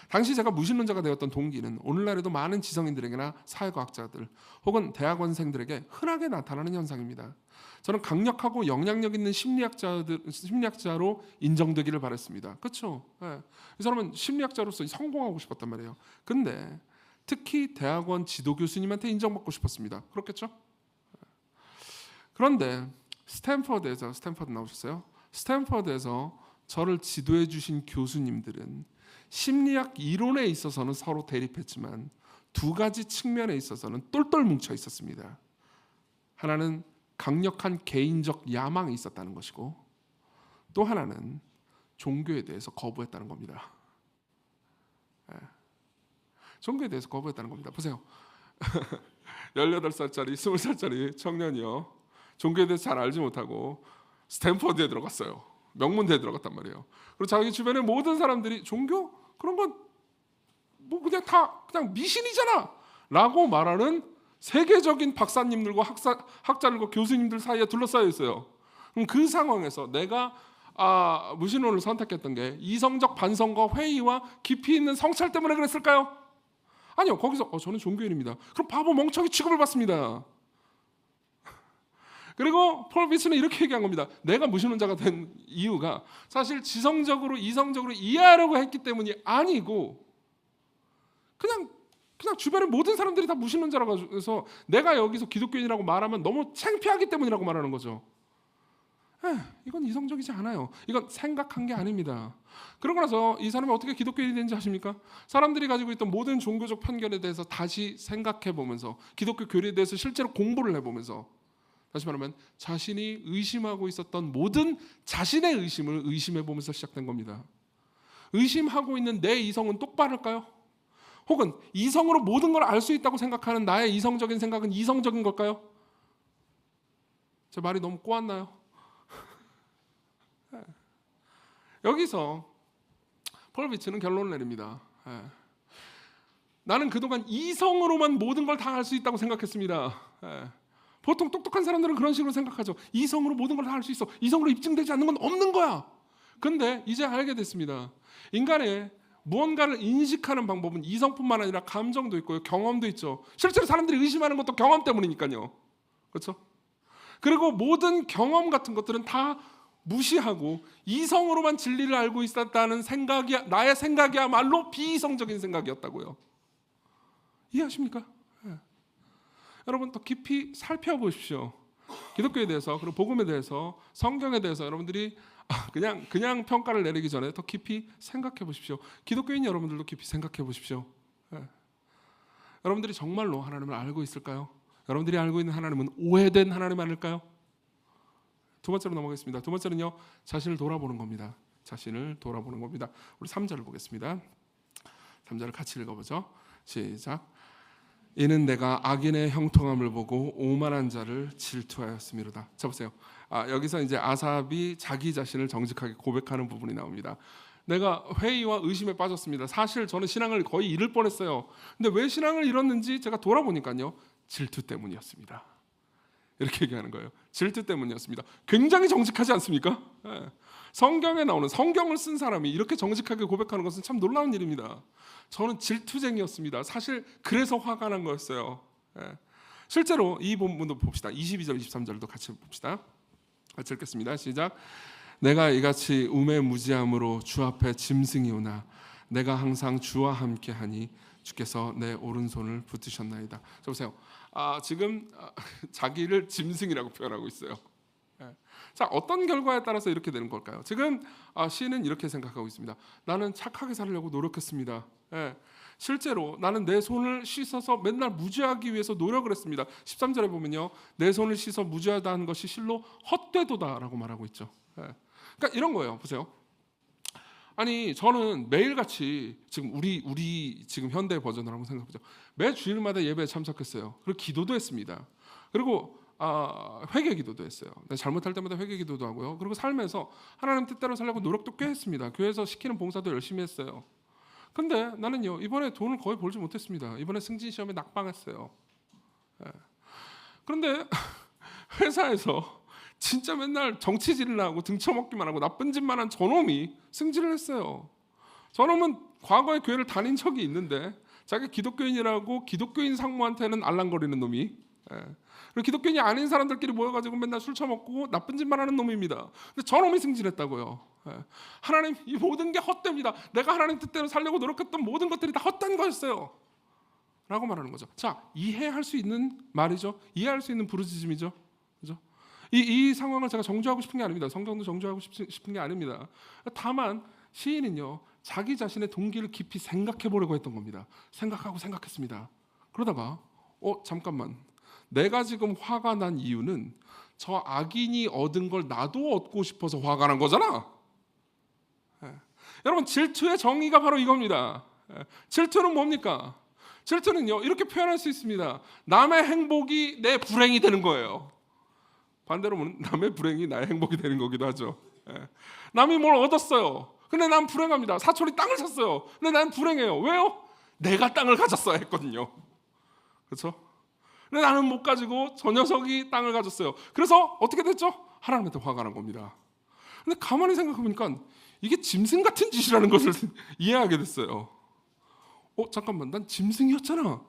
당시 제가 무신론자가 되었던 동기는 오늘날에도 많은 지성인들에게나 사회과학자들 혹은 대학원생들에게 흔하게 나타나는 현상입니다. 저는 강력하고 영향력 있는 심리학자로 인정되기를 바랬습니다. 그렇죠? 네. 이 사람은 심리학자로서 성공하고 싶었단 말이에요. 근데 특히 대학원 지도 교수님한테 인정받고 싶었습니다. 그렇겠죠? 그런데 스탠퍼드 나오셨어요? 스탠퍼드에서 저를 지도해 주신 교수님들은 심리학 이론에 있어서는 서로 대립했지만 두 가지 측면에 있어서는 똘똘 뭉쳐 있었습니다. 하나는 강력한 개인적 야망이 있었다는 것이고 또 하나는 종교에 대해서 거부했다는 겁니다. 종교에 대해서 거부했다는 겁니다. 보세요. 18살짜리, 20살짜리 청년이요. 종교에 대해서 잘 알지 못하고 스탠퍼드에 들어갔어요. 명문대에 들어갔단 말이에요. 그리고 자기 주변의 모든 사람들이 종교? 그런 건 뭐 그냥 다 그냥 미신이잖아라고 말하는 세계적인 박사님들과 학자들과 교수님들 사이에 둘러싸여 있어요. 그럼 그 상황에서 내가 무신론을 선택했던 게 이성적 반성과 회의와 깊이 있는 성찰 때문에 그랬을까요? 아니요. 거기서 저는 종교인입니다. 그럼 바보 멍청이 취급을 받습니다. 그리고 폴 비츠는 이렇게 얘기한 겁니다. 내가 무신론자가 된 이유가 사실 지성적으로 이성적으로 이해하려고 했기 때문이 아니고 그냥 주변의 모든 사람들이 다 무신론자라고 해서 내가 여기서 기독교인이라고 말하면 너무 창피하기 때문이라고 말하는 거죠. 이건 이성적이지 않아요. 이건 생각한 게 아닙니다. 그러고 나서 이 사람이 어떻게 기독교인이 되는지 아십니까? 사람들이 가지고 있던 모든 종교적 편견에 대해서 다시 생각해 보면서 기독교 교리에 대해서 실제로 공부를 해보면서 다시 말하면 자신이 의심하고 있었던 모든 자신의 의심을 의심해 보면서 시작된 겁니다. 의심하고 있는 내 이성은 똑바를까요? 혹은 이성으로 모든 걸 알 수 있다고 생각하는 나의 이성적인 생각은 이성적인 걸까요? 제 말이 너무 꼬았나요? 여기서 폴 비츠는 결론을 내립니다. 나는 그동안 이성으로만 모든 걸 다 알 수 있다고 생각했습니다. 보통 똑똑한 사람들은 그런 식으로 생각하죠. 이성으로 모든 걸 다 알 수 있어. 이성으로 입증되지 않는 건 없는 거야. 근데 이제 알게 됐습니다. 인간의 무언가를 인식하는 방법은 이성뿐만 아니라 감정도 있고요, 경험도 있죠. 실제로 사람들이 의심하는 것도 경험 때문이니까요. 그렇죠? 그리고 모든 경험 같은 것들은 다 무시하고 이성으로만 진리를 알고 있었다는 생각이 나의 생각이야말로 비이성적인 생각이었다고요. 이해하십니까? 여러분 더 깊이 살펴보십시오. 기독교에 대해서 그리고 복음에 대해서 성경에 대해서 여러분들이 그냥 평가를 내리기 전에 더 깊이 생각해 보십시오. 기독교인 여러분들도 깊이 생각해 보십시오. 여러분들이 정말로 하나님을 알고 있을까요? 여러분들이 알고 있는 하나님은 오해된 하나님 아닐까요? 두 번째로 넘어가겠습니다. 두 번째는요, 자신을 돌아보는 겁니다. 자신을 돌아보는 겁니다. 우리 3절을 보겠습니다. 3절을 같이 읽어보죠. 시작. 이는 내가 악인의 형통함을 보고 오만한 자를 질투하였음이로다. 자 보세요. 여기서 이제 아삽이 자기 자신을 정직하게 고백하는 부분이 나옵니다. 내가 회의와 의심에 빠졌습니다. 사실 저는 신앙을 거의 잃을 뻔했어요. 근데 왜 신앙을 잃었는지 제가 돌아보니까요, 질투 때문이었습니다. 이렇게 얘기하는 거예요. 질투 때문이었습니다. 굉장히 정직하지 않습니까? 성경에 나오는 성경을 쓴 사람이 이렇게 정직하게 고백하는 것은 참 놀라운 일입니다. 저는 질투쟁이였습니다. 사실 그래서 화가 난 거였어요. 실제로 이 본문도 봅시다. 22절, 23절도 같이 봅시다. 같이 읽겠습니다. 시작. 내가 이같이 우매무지함으로 주 앞에 짐승이오나 내가 항상 주와 함께하니 주께서 내 오른손을 붙드셨나이다. 자 보세요. 지금 자기를 짐승이라고 표현하고 있어요. 자, 어떤 결과에 따라서 이렇게 되는 걸까요? 지금 시인은 이렇게 생각하고 있습니다. 나는 착하게 살려고 노력했습니다. 실제로 나는 내 손을 씻어서 맨날 무죄하기 위해서 노력을 했습니다. 13절에 보면요, 내 손을 씻어 무죄하다는 것이 실로 헛되도다라고 말하고 있죠. 그러니까 이런 거예요. 보세요. 아니 저는 매일같이 지금 우리 지금 현대 버전을 한번 생각해보죠. 매 주일마다 예배에 참석했어요. 그리고 기도도 했습니다. 그리고 회개 기도도 했어요. 잘못할 때마다 회개 기도도 하고요. 그리고 삶에서 하나님 뜻대로 살려고 노력도 꽤 했습니다. 교회에서 시키는 봉사도 열심히 했어요. 근데 나는요, 이번에 돈을 거의 벌지 못했습니다. 이번에 승진 시험에 낙방했어요. 그런데 회사에서 진짜 맨날 정치질을 하고 등쳐먹기만 하고 나쁜 짓만 한 저놈이 승진을 했어요. 저놈은 과거에 교회를 다닌 적이 있는데 자기 기독교인이라고 기독교인 상무한테는 알랑거리는 놈이, 그리고 기독교인이 아닌 사람들끼리 모여가지고 맨날 술 처먹고 나쁜 짓만 하는 놈입니다. 근데 저놈이 승진했다고요. 하나님, 이 모든 게 헛됩니다. 내가 하나님 뜻대로 살려고 노력했던 모든 것들이 다 헛된 거였어요 라고 말하는 거죠. 자, 이해할 수 있는 말이죠. 이해할 수 있는 부르짖음이죠. 그죠? 이 상황을 제가 정죄하고 싶은 게 아닙니다. 성경도 정죄하고 싶은 게 아닙니다. 다만 시인은요, 자기 자신의 동기를 깊이 생각해 보려고 했던 겁니다. 생각했습니다. 그러다가 잠깐만, 내가 지금 화가 난 이유는 저 악인이 얻은 걸 나도 얻고 싶어서 화가 난 거잖아. 여러분, 질투의 정의가 바로 이겁니다. 질투는 뭡니까? 질투는요, 이렇게 표현할 수 있습니다. 남의 행복이 내 불행이 되는 거예요. 반대로 보면 남의 불행이 나의 행복이 되는 거기도 하죠. 남이 뭘 얻었어요. 근데 난 불행합니다. 사촌이 땅을 샀어요. 근데 난 불행해요. 왜요? 내가 땅을 가졌어야 했거든요. 그렇죠? 근데 나는 못 가지고 저 녀석이 땅을 가졌어요. 그래서 어떻게 됐죠? 하나님한테 화가 난 겁니다. 근데 가만히 생각해보니까 이게 짐승 같은 짓이라는 것을 이해하게 됐어요. 잠깐만, 난 짐승이었잖아.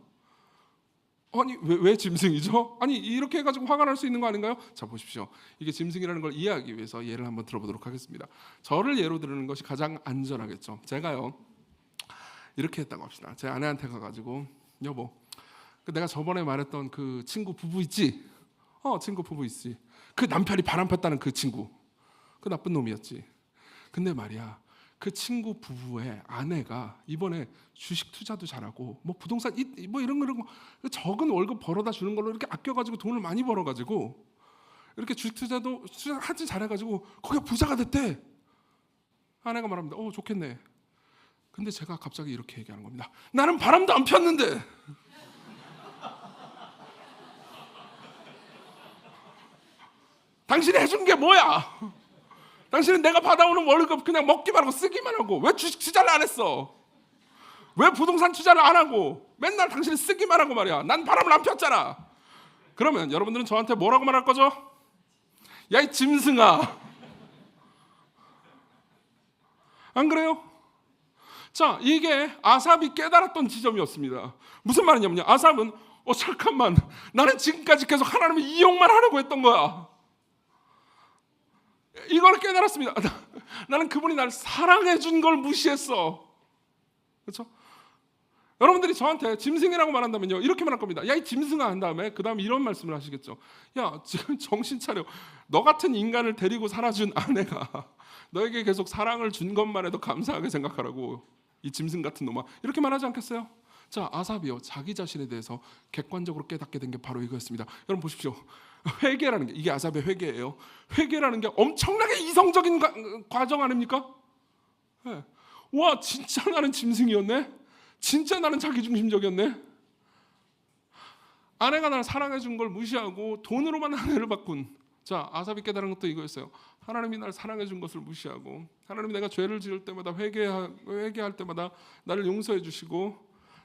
아니 왜 짐승이죠? 아니 이렇게 해가지고 화가 날 수 있는 거 아닌가요? 자 보십시오. 이게 짐승이라는 걸 이해하기 위해서 예를 한번 들어보도록 하겠습니다. 저를 예로 들는 것이 가장 안전하겠죠. 제가요 이렇게 했다고 합시다. 제 아내한테 가가지고 여보, 내가 저번에 말했던 그 친구 부부 있지? 친구 부부 있지. 그 남편이 바람 폈다는 그 친구, 그 나쁜 놈이었지. 근데 말이야, 그 친구 부부의 아내가 이번에 주식 투자도 잘하고 뭐 부동산 뭐 이런 거 적은 월급 벌어다 주는 걸로 이렇게 아껴가지고 돈을 많이 벌어가지고 이렇게 주식 투자도 하지 잘해가지고 거기가 부자가 됐대. 아내가 말합니다. 좋겠네. 근데 제가 갑자기 이렇게 얘기하는 겁니다. 나는 바람도 안 폈는데. 당신이 해준 게 뭐야? 당신은 내가 받아오는 월급 그냥 먹기만 하고 쓰기만 하고 왜 주식 투자를 안 했어? 왜 부동산 투자를 안 하고 맨날 당신이 쓰기만 하고 말이야. 난 바람을 안 폈잖아. 그러면 여러분들은 저한테 뭐라고 말할 거죠? 야 이 짐승아. 안 그래요? 자, 이게 아삽이 깨달았던 지점이었습니다. 무슨 말이냐면요, 아삽은 잠깐만, 나는 지금까지 계속 하나님을 이용만 하려고 했던 거야. 이걸 깨달았습니다. 나는 그분이 나를 사랑해 준 걸 무시했어. 그렇죠? 여러분들이 저한테 짐승이라고 말한다면요, 이렇게 말할 겁니다. 야 이 짐승아 한 다음에 그 다음에 이런 말씀을 하시겠죠. 야 지금 정신 차려. 너 같은 인간을 데리고 살아준 아내가 너에게 계속 사랑을 준 것만 해도 감사하게 생각하라고, 이 짐승 같은 놈아. 이렇게 말하지 않겠어요? 자, 아삽이요 자기 자신에 대해서 객관적으로 깨닫게 된 게 바로 이거였습니다. 여러분 보십시오. 회개라는 게, 이게 아삽의 회개예요. 회개라는 게 엄청나게 이성적인 과정 아닙니까? 네. 와 진짜 나는 짐승이었네. 진짜 나는 자기중심적이었네. 아내가 나를 사랑해 준 걸 무시하고 돈으로만 아내를 바꾼. 자, 아삽이 깨달은 것도 이거였어요. 하나님이 나를 사랑해 준 것을 무시하고, 하나님이 내가 죄를 지을 때마다 회개할 때마다 나를 용서해 주시고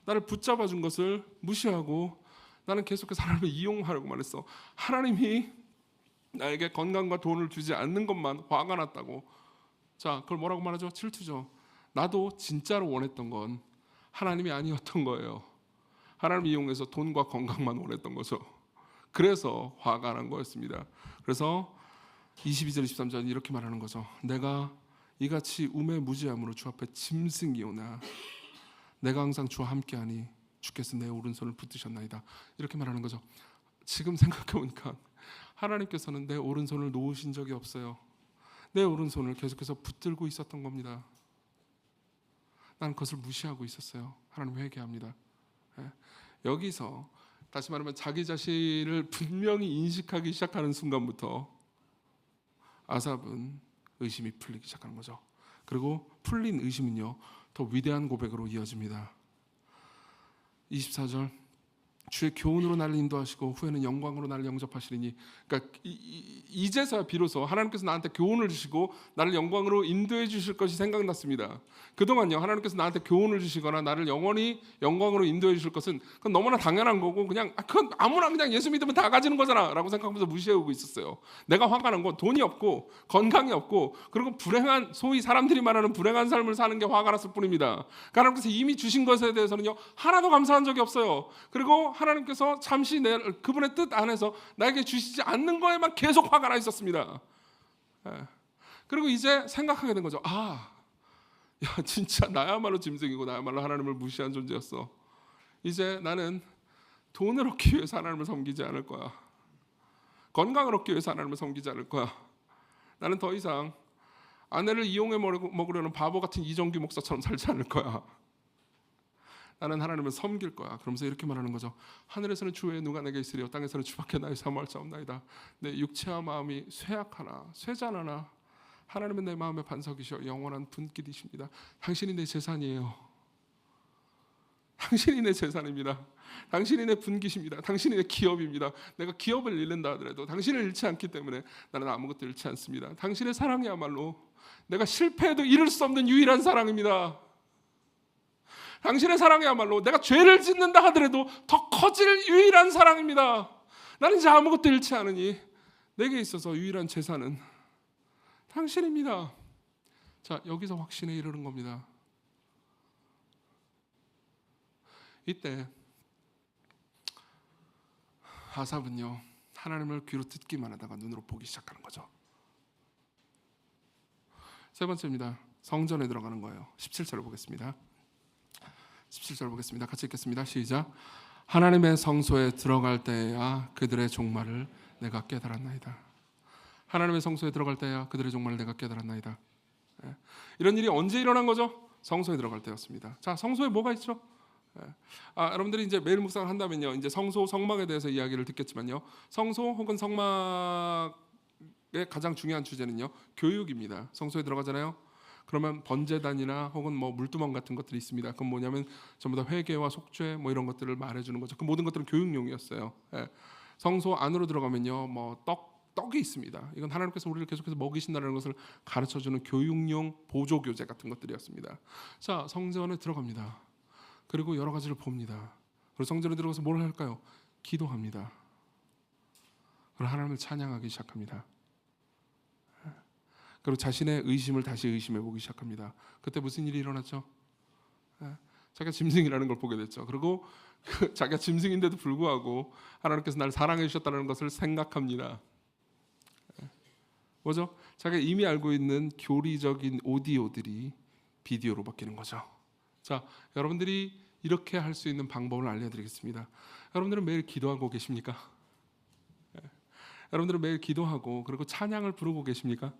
나를 붙잡아 준 것을 무시하고 나는 계속해서 하나님을 이용하려고만 했어. 하나님이 나에게 건강과 돈을 주지 않는 것만 화가 났다고. 자, 그걸 뭐라고 말하죠? 질투죠. 나도 진짜로 원했던 건 하나님이 아니었던 거예요. 하나님 이용해서 돈과 건강만 원했던 거죠. 그래서 화가 난 거였습니다. 그래서 22절 23절 이렇게 말하는 거죠. 내가 이같이 우매무지함으로 주 앞에 짐승이오나 내가 항상 주와 함께하니 주께서 내 오른손을 붙드셨나이다. 이렇게 말하는 거죠. 지금 생각해보니까 하나님께서는 내 오른손을 놓으신 적이 없어요. 내 오른손을 계속해서 붙들고 있었던 겁니다. 나는 그것을 무시하고 있었어요. 하나님 회개합니다. 여기서 다시 말하면 자기 자신을 분명히 인식하기 시작하는 순간부터 아삽은 의심이 풀리기 시작하는 거죠. 그리고 풀린 의심은요 더 위대한 고백으로 이어집니다. 24절 주의 교훈으로 나를 인도하시고 후에는 영광으로 나를 영접하시리니. 그러니까 이제서야 비로소 하나님께서 나한테 교훈을 주시고 나를 영광으로 인도해 주실 것이 생각났습니다. 그동안요 하나님께서 나한테 교훈을 주시거나 나를 영원히 영광으로 인도해 주실 것은 그건 너무나 당연한 거고 그냥 그건 아무나 그냥 예수 믿으면 다 가지는 거잖아 라고 생각하면서 무시해오고 있었어요. 내가 화가 난 건 돈이 없고 건강이 없고 그리고 불행한, 소위 사람들이 말하는 불행한 삶을 사는 게 화가 났을 뿐입니다. 하나님께서 이미 주신 것에 대해서는요 하나도 감사한 적이 없어요. 그리고 하나님께서 잠시 그분의 뜻 안에서 나에게 주시지 않는 거에만 계속 화가 나 있었습니다. 그리고 이제 생각하게 된 거죠. 야 진짜 나야말로 짐승이고 나야말로 하나님을 무시한 존재였어. 이제 나는 돈을 얻기 위해서 하나님을 섬기지 않을 거야. 건강을 얻기 위해서 하나님을 섬기지 않을 거야. 나는 더 이상 아내를 이용해 먹으려는 바보 같은 이정규 목사처럼 살지 않을 거야. 나는 하나님을 섬길 거야. 그러면서 이렇게 말하는 거죠. 하늘에서는 주 외에 누가 내게 있으리요 땅에서는 주밖에 나의 사모할 자 없나이다. 내 육체와 마음이 쇠약하나 쇠잔하나 하나님은 내 마음의 반석이시여 영원한 분깃이십니다. 당신이 내 재산이에요. 당신이 내 재산입니다. 당신이 내 분깃입니다. 당신이 내 기업입니다. 내가 기업을 잃는다 하더라도 당신을 잃지 않기 때문에 나는 아무것도 잃지 않습니다. 당신의 사랑이야말로 내가 실패해도 잃을 수 없는 유일한 사랑입니다. 당신의 사랑이야말로 내가 죄를 짓는다 하더라도 더 커질 유일한 사랑입니다. 나는 이제 아무것도 잃지 않으니 내게 있어서 유일한 재산은 당신입니다. 자, 여기서 확신에 이르는 겁니다. 이때 아삽은요, 하나님을 귀로 듣기만 하다가 눈으로 보기 시작하는 거죠. 세 번째입니다. 성전에 들어가는 거예요. 17절을 보겠습니다. 17절 보겠습니다. 같이 읽겠습니다. 시작. 하나님의 성소에 들어갈 때야 그들의 종말을 내가 깨달았나이다. 하나님의 성소에 들어갈 때야 그들의 종말을 내가 깨달았나이다. 이런 일이 언제 일어난 거죠? 성소에 들어갈 때였습니다. 자, 성소에 뭐가 있죠? 여러분들이 이제 매일 묵상을 한다면요, 이제 성소 성막에 대해서 이야기를 듣겠지만요, 성소 혹은 성막의 가장 중요한 주제는요, 교육입니다. 성소에 들어가잖아요. 그러면 번제단이나 혹은 뭐 물두멍 같은 것들이 있습니다. 그건 뭐냐면 전부 다 회개와 속죄 뭐 이런 것들을 말해주는 거죠. 그 모든 것들은 교육용이었어요. 성소 안으로 들어가면요, 뭐 떡이 있습니다. 이건 하나님께서 우리를 계속해서 먹이신다는 것을 가르쳐주는 교육용 보조 교재 같은 것들이었습니다. 자, 성전에 들어갑니다. 그리고 여러 가지를 봅니다. 그리고 성전에 들어가서 뭘 할까요? 기도합니다. 그리고 하나님을 찬양하기 시작합니다. 그리고 자신의 의심을 다시 의심해 보기 시작합니다. 그때 무슨 일이 일어났죠? 자기가 짐승이라는 걸 보게 됐죠. 그리고 자기가 짐승인데도 불구하고 하나님께서 나를 사랑해 주셨다는 것을 생각합니다. 뭐죠? 자기가 이미 알고 있는 교리적인 오디오들이 비디오로 바뀌는 거죠. 자, 여러분들이 이렇게 할 수 있는 방법을 알려드리겠습니다. 여러분들은 매일 기도하고 계십니까? 여러분들은 매일 기도하고 그리고 찬양을 부르고 계십니까?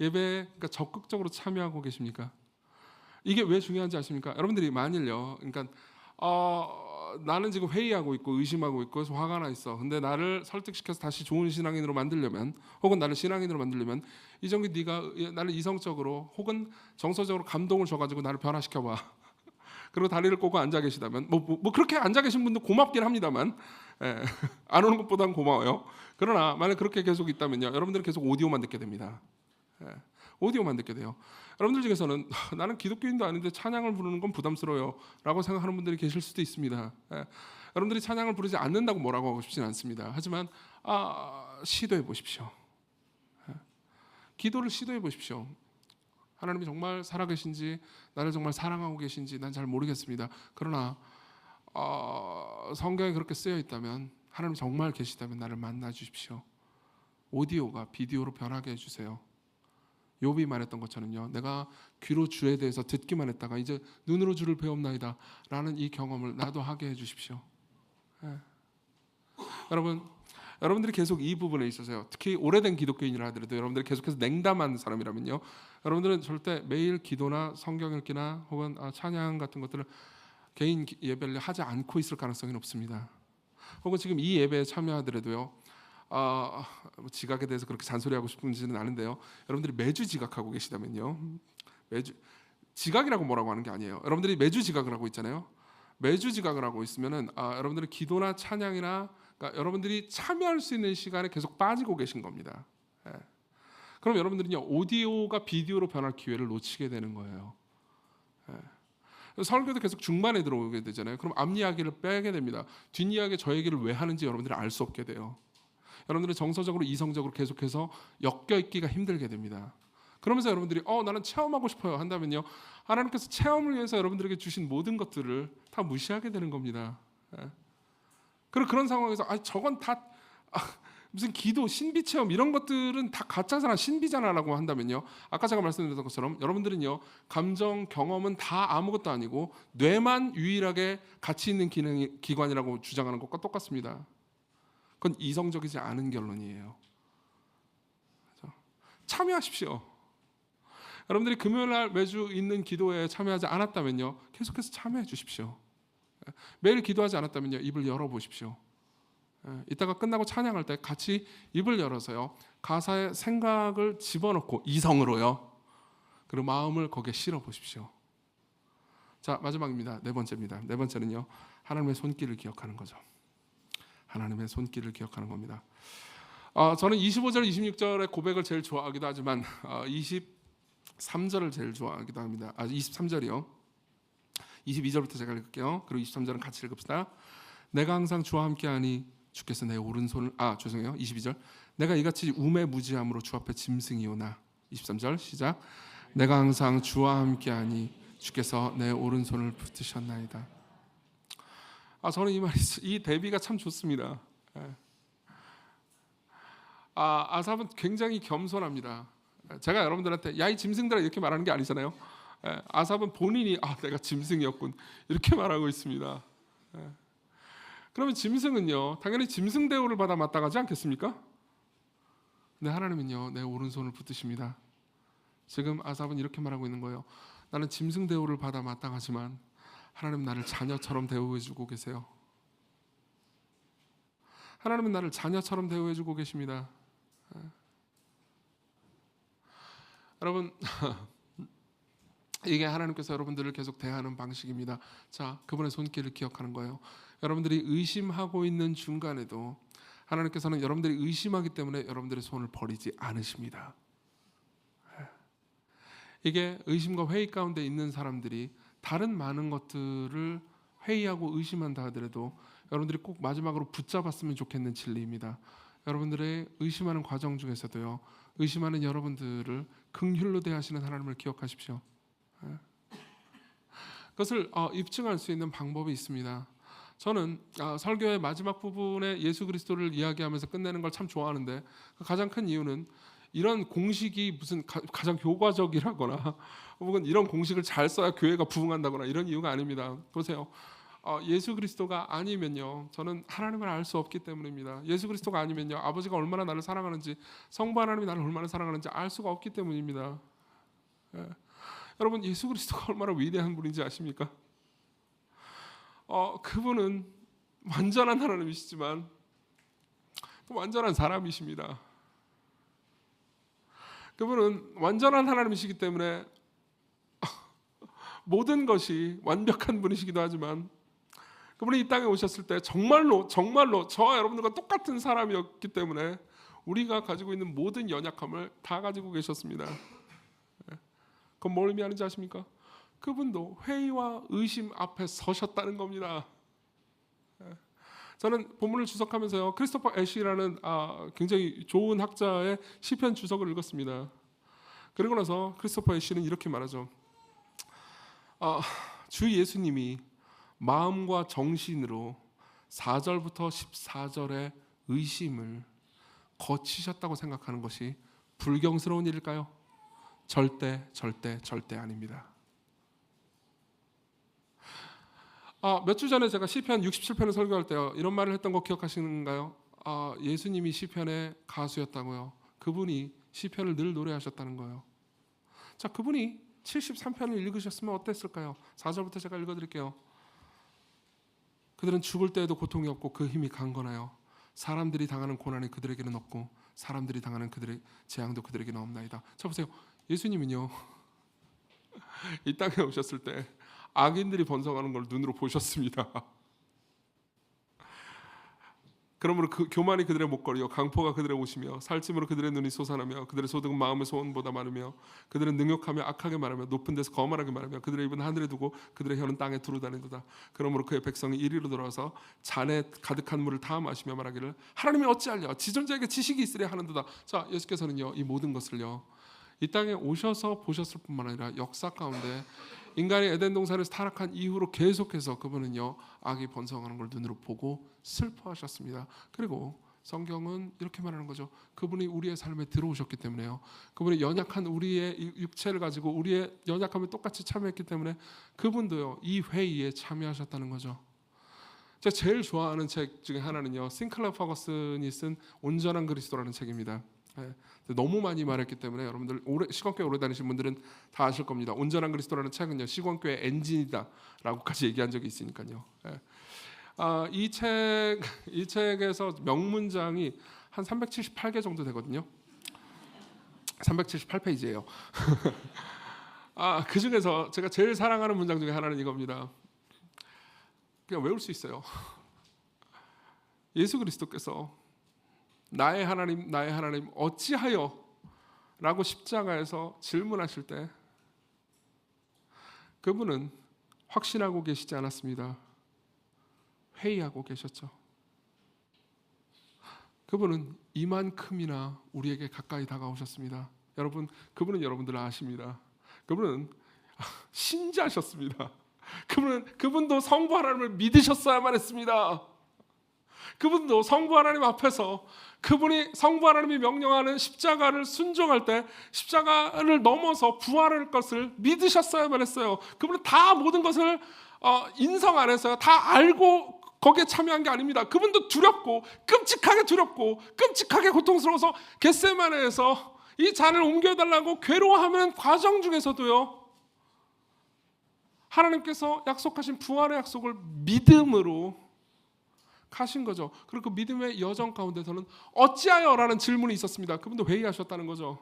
예배에 그러니까 적극적으로 참여하고 계십니까? 이게 왜 중요한지 아십니까? 여러분들이 만일요, 그러니까 나는 지금 회의하고 있고 의심하고 있고 그래서 화가 나 있어. 근데 나를 설득시켜서 다시 좋은 신앙인으로 만들려면, 혹은 나를 신앙인으로 만들려면, 이정기 네가 나를 이성적으로 혹은 정서적으로 감동을 줘가지고 나를 변화시켜봐. 그리고 다리를 꼬고 앉아 계시다면 뭐 그렇게 앉아 계신 분도 고맙긴 합니다만, 안 오는 것보다는 고마워요. 그러나 만약 그렇게 계속 있다면요, 여러분들은 계속 오디오만 듣게 됩니다. 오디오만 듣게 돼요. 여러분들 중에서는 나는 기독교인도 아닌데 찬양을 부르는 건 부담스러워요 라고 생각하는 분들이 계실 수도 있습니다. 여러분들이 찬양을 부르지 않는다고 뭐라고 하고 싶지는 않습니다. 하지만 시도해 보십시오. 기도를 시도해 보십시오. 하나님이 정말 살아계신지, 나를 정말 사랑하고 계신지 난 잘 모르겠습니다. 그러나 성경에 그렇게 쓰여 있다면, 하나님 정말 계시다면 나를 만나 주십시오. 오디오가 비디오로 변하게 해주세요. 욥이 말했던 것처럼요, 내가 귀로 주에 대해서 듣기만 했다가 이제 눈으로 주를 배웁나이다 라는 이 경험을 나도 하게 해주십시오. 여러분들이 계속 이 부분에 있어서요, 특히 오래된 기독교인이라 하더라도 여러분들이 계속해서 냉담한 사람이라면요, 여러분들은 절대 매일 기도나 성경 읽기나 혹은 찬양 같은 것들을 개인 예배를 하지 않고 있을 가능성이 높습니다. 혹은 지금 이 예배에 참여하더라도요, 지각에 대해서 그렇게 잔소리하고 싶은지는 않은데요, 여러분들이 매주 지각하고 계시다면요, 매주 지각이라고 뭐라고 하는 게 아니에요. 여러분들이 매주 지각을 하고 있잖아요. 매주 지각을 하고 있으면은 여러분들이 기도나 찬양이나, 그러니까 여러분들이 참여할 수 있는 시간에 계속 빠지고 계신 겁니다. 그럼 여러분들은요, 오디오가 비디오로 변할 기회를 놓치게 되는 거예요. 설교도 계속 중반에 들어오게 되잖아요. 그럼 앞 이야기를 빼게 됩니다. 뒷 이야기 저 얘기를 왜 하는지 여러분들이 알 수 없게 돼요. 여러분들은 정서적으로 이성적으로 계속해서 엮여 있기가 힘들게 됩니다. 그러면서 여러분들이 나는 체험하고 싶어요 한다면요, 하나님께서 체험을 위해서 여러분들에게 주신 모든 것들을 다 무시하게 되는 겁니다. 그리고 그런 상황에서 저건 다 무슨 기도, 신비 체험 이런 것들은 다 가짜잖아, 신비잖아라고 한다면요, 아까 제가 말씀드렸던 것처럼 여러분들은요, 감정, 경험은 다 아무것도 아니고 뇌만 유일하게 가치 있는 기관이라고 주장하는 것과 똑같습니다. 그건 이성적이지 않은 결론이에요. 그렇죠? 참여하십시오. 여러분들이 금요일날 매주 있는 기도에 참여하지 않았다면요, 계속해서 참여해 주십시오. 매일 기도하지 않았다면요, 입을 열어보십시오. 이따가 끝나고 찬양할 때 같이 입을 열어서요, 가사에 생각을 집어넣고 이성으로요, 그리고 마음을 거기에 실어 보십시오. 자, 마지막입니다. 네 번째입니다. 네 번째는요, 하나님의 손길을 기억하는 거죠. 하나님의 손길을 기억하는 겁니다. 저는 25절, 26절의 고백을 제일 좋아하기도 하지만 23절을 제일 좋아하기도 합니다. 23절이요. 22절부터 제가 읽을게요. 그리고 23절은 같이 읽읍시다. 내가 항상 주와 함께하니 주께서 내 오른손을 22절. 내가 이같이 우매무지함으로 주 앞에 짐승이오나. 23절 시작. 내가 항상 주와 함께하니 주께서 내 오른손을 붙드셨나이다. 저는 이 대비가 참 좋습니다. 아삽은 굉장히 겸손합니다. 제가 여러분들한테 야 이 짐승들아 이렇게 말하는 게 아니잖아요. 아삽은 본인이 내가 짐승이었군 이렇게 말하고 있습니다. 그러면 짐승은요 당연히 짐승 대우를 받아 마땅하지 않겠습니까? 근데 하나님은요 내 오른손을 붙드십니다. 지금 아삽은 이렇게 말하고 있는 거예요. 나는 짐승 대우를 받아 마땅하지만 하나님 나를 자녀처럼 대우해주고 계세요. 하나님은 나를 자녀처럼 대우해주고 계십니다. 여러분 이게 하나님께서 여러분들을 계속 대하는 방식입니다. 자, 그분의 손길을 기억하는 거예요. 여러분들이 의심하고 있는 중간에도 하나님께서는 여러분들이 의심하기 때문에 여러분들의 손을 버리지 않으십니다. 이게 의심과 회의 가운데 있는 사람들이 다른 많은 것들을 회의하고 의심한다 하더라도 여러분들이 꼭 마지막으로 붙잡았으면 좋겠는 진리입니다. 여러분들의 의심하는 과정 중에서도요 의심하는 여러분들을 긍휼로 대하시는 하나님을 기억하십시오. 그것을 입증할 수 있는 방법이 있습니다. 저는 설교의 마지막 부분에 예수 그리스도를 이야기하면서 끝내는 걸 참 좋아하는데 가장 큰 이유는 이런 공식이 무슨 가장 효과적이라거나 혹은 이런 공식을 잘 써야 교회가 부흥한다거나 이런 이유가 아닙니다. 보세요. 예수 그리스도가 아니면요 저는 하나님을 알 수 없기 때문입니다. 예수 그리스도가 아니면요 아버지가 얼마나 나를 사랑하는지 성부 하나님이 나를 얼마나 사랑하는지 알 수가 없기 때문입니다. 여러분 예수 그리스도가 얼마나 위대한 분인지 아십니까? 그분은 완전한 하나님이시지만 또 완전한 사람이십니다. 그분은 완전한 하나님이시기 때문에 모든 것이 완벽한 분이시기도 하지만 그분이 이 땅에 오셨을 때 정말로 저와 여러분들과 똑같은 사람이었기 때문에 우리가 가지고 있는 모든 연약함을 다 가지고 계셨습니다. 그건 뭘 의미하는지 아십니까? 그분도 회의와 의심 앞에 서셨다는 겁니다. 저는 본문을 주석하면서요 크리스토퍼 애쉬라는 굉장히 좋은 학자의 시편 주석을 읽었습니다. 그리고 나서 크리스토퍼 애쉬는 이렇게 말하죠. 주 예수님이 마음과 정신으로 4절부터 14절의 의심을 거치셨다고 생각하는 것이 불경스러운 일일까요? 절대 아닙니다. 몇 주 전에 제가 시편 67편을 설교할 때요 이런 말을 했던 거 기억하시는가요? 예수님이 시편의 가수였다고요. 그분이 시편을 늘 노래하셨다는 거예요. 자, 그분이 73편을 읽으셨으면 어땠을까요? 4절부터 제가 읽어드릴게요. 그들은 죽을 때에도 고통이 없고 그 힘이 강건하여 사람들이 당하는 고난이 그들에게는 없고 사람들이 당하는 그들의 재앙도 그들에게는 없나이다. 자 보세요. 예수님은요 이 땅에 오셨을 때 악인들이 번성하는 걸 눈으로 보셨습니다. 그러므로 그 교만이 그들의 목걸이요 강포가 그들의 옷이며 살찜으로 그들의 눈이 솟아나며 그들의 소득은 마음의 소원보다 많으며 그들은 능욕하며 악하게 말하며 높은 데서 거만하게 말하며 그들의 입은 하늘에 두고 그들의 혀는 땅에 두루다니도다. 그러므로 그의 백성이 이리로 돌아와서 잔에 가득한 물을 다 마시며 말하기를 하나님이 어찌하려 지존자에게 지식이 있으랴 하는도다. 자, 예수께서는요 이 모든 것을요 이 땅에 오셔서 보셨을 뿐만 아니라 역사 가운데 인간이 에덴 동산에서 타락한 이후로 계속해서 그분은요 악이 번성하는 걸 눈으로 보고 슬퍼하셨습니다. 그리고 성경은 이렇게 말하는 거죠. 그분이 우리의 삶에 들어오셨기 때문에요. 그분이 연약한 우리의 육체를 가지고 우리의 연약함에 똑같이 참여했기 때문에 그분도요 이 회의에 참여하셨다는 거죠. 제가 제일 좋아하는 책 중에 하나는요 싱클러 퍼거슨이 쓴 온전한 그리스도라는 책입니다. 너무 많이 말했기 때문에 여러분들 시건교회 오래 다니신 분들은 다 아실 겁니다. 온전한 그리스도라는 책은요 시건교회 엔진이다라고까지 얘기한 적이 있으니까요. 이 책에서 명문장이 한 378개 정도 되거든요. 378페이지예요. 그 중에서 제가 제일 사랑하는 문장 중에 하나는 이겁니다. 그냥 외울 수 있어요. 예수 그리스도께서 나의 하나님 어찌하여 라고 십자가에서 질문하실 때 그분은 확신하고 계시지 않았습니다. 회의하고 계셨죠. 그분은 이만큼이나 우리에게 가까이 다가오셨습니다. 여러분, 그분은 여러분들 아십니다. 그분은 신자셨습니다. 그분도 성부 하나님을 믿으셨어야만 했습니다. 그분도 성부 하나님 앞에서 그분이 성부 하나님이 명령하는 십자가를 순종할 때 십자가를 넘어서 부활할 것을 믿으셨어야만 했어요. 그분은 다 모든 것을 인성 안에서 다 알고 거기에 참여한 게 아닙니다. 그분도 두렵고 끔찍하게 두렵고 끔찍하게 고통스러워서 겟세마네에서 이 잔을 옮겨달라고 괴로워하는 과정 중에서도요, 하나님께서 약속하신 부활의 약속을 믿음으로 가신 거죠. 그리고 그 믿음의 여정 가운데서는 어찌하여라는 질문이 있었습니다. 그분도 회의하셨다는 거죠.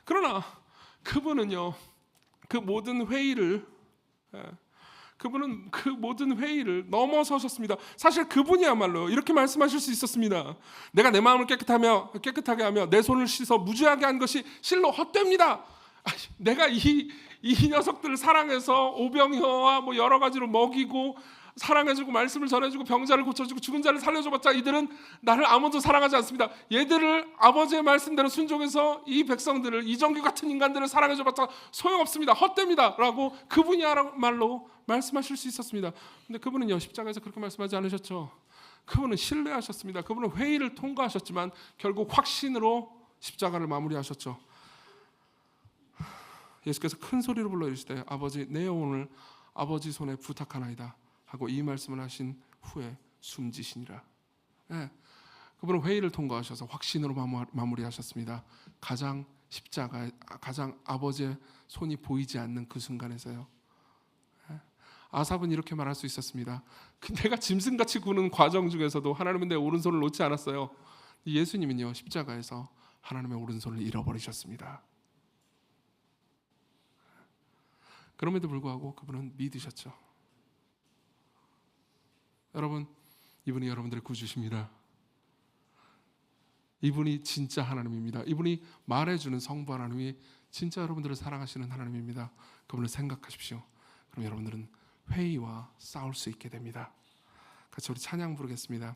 그러나 그분은요, 그 모든 회의를 넘어서셨습니다. 사실 그분이야말로 이렇게 말씀하실 수 있었습니다. 내가 내 마음을 깨끗하게 하며 내 손을 씻어 무죄하게 한 것이 실로 헛됩니다. 내가 이 녀석들을 사랑해서 오병이어와 뭐 여러 가지로 먹이고 사랑해주고 말씀을 전해주고 병자를 고쳐주고 죽은 자를 살려줘봤자 이들은 나를 아무도 사랑하지 않습니다. 얘들을 아버지의 말씀대로 순종해서 이 백성들을, 이정규 같은 인간들을 사랑해줘봤자 소용없습니다. 헛됩니다 라고 그분이야말로 말씀하실 수 있었습니다. 근데 그분은요, 십자가에서 그렇게 말씀하지 않으셨죠. 그분은 신뢰하셨습니다. 그분은 회의를 통과하셨지만 결국 확신으로 십자가를 마무리하셨죠. 예수께서 큰 소리로 불러 이르시되 아버지, 내 영혼을 아버지 손에 부탁하나이다 하고 이 말씀을 하신 후에 숨지시니라. 그분은 회의를 통과하셔서 확신으로 마무리하셨습니다. 가장 아버지의 손이 보이지 않는 그 순간에서요. 아삽은 이렇게 말할 수 있었습니다. 내가 짐승같이 구는 과정 중에서도 하나님은 내 오른손을 놓지 않았어요. 예수님은요, 십자가에서 하나님의 오른손을 잃어버리셨습니다. 그럼에도 불구하고 그분은 믿으셨죠. 여러분, 이분이 여러분들의 구주십니다. 이분이 진짜 하나님입니다. 이분이 말해주는 성부 하나님이 진짜 여러분들을 사랑하시는 하나님입니다. 그분을 생각하십시오. 그럼 여러분들은 회의와 싸울 수 있게 됩니다. 같이 우리 찬양 부르겠습니다.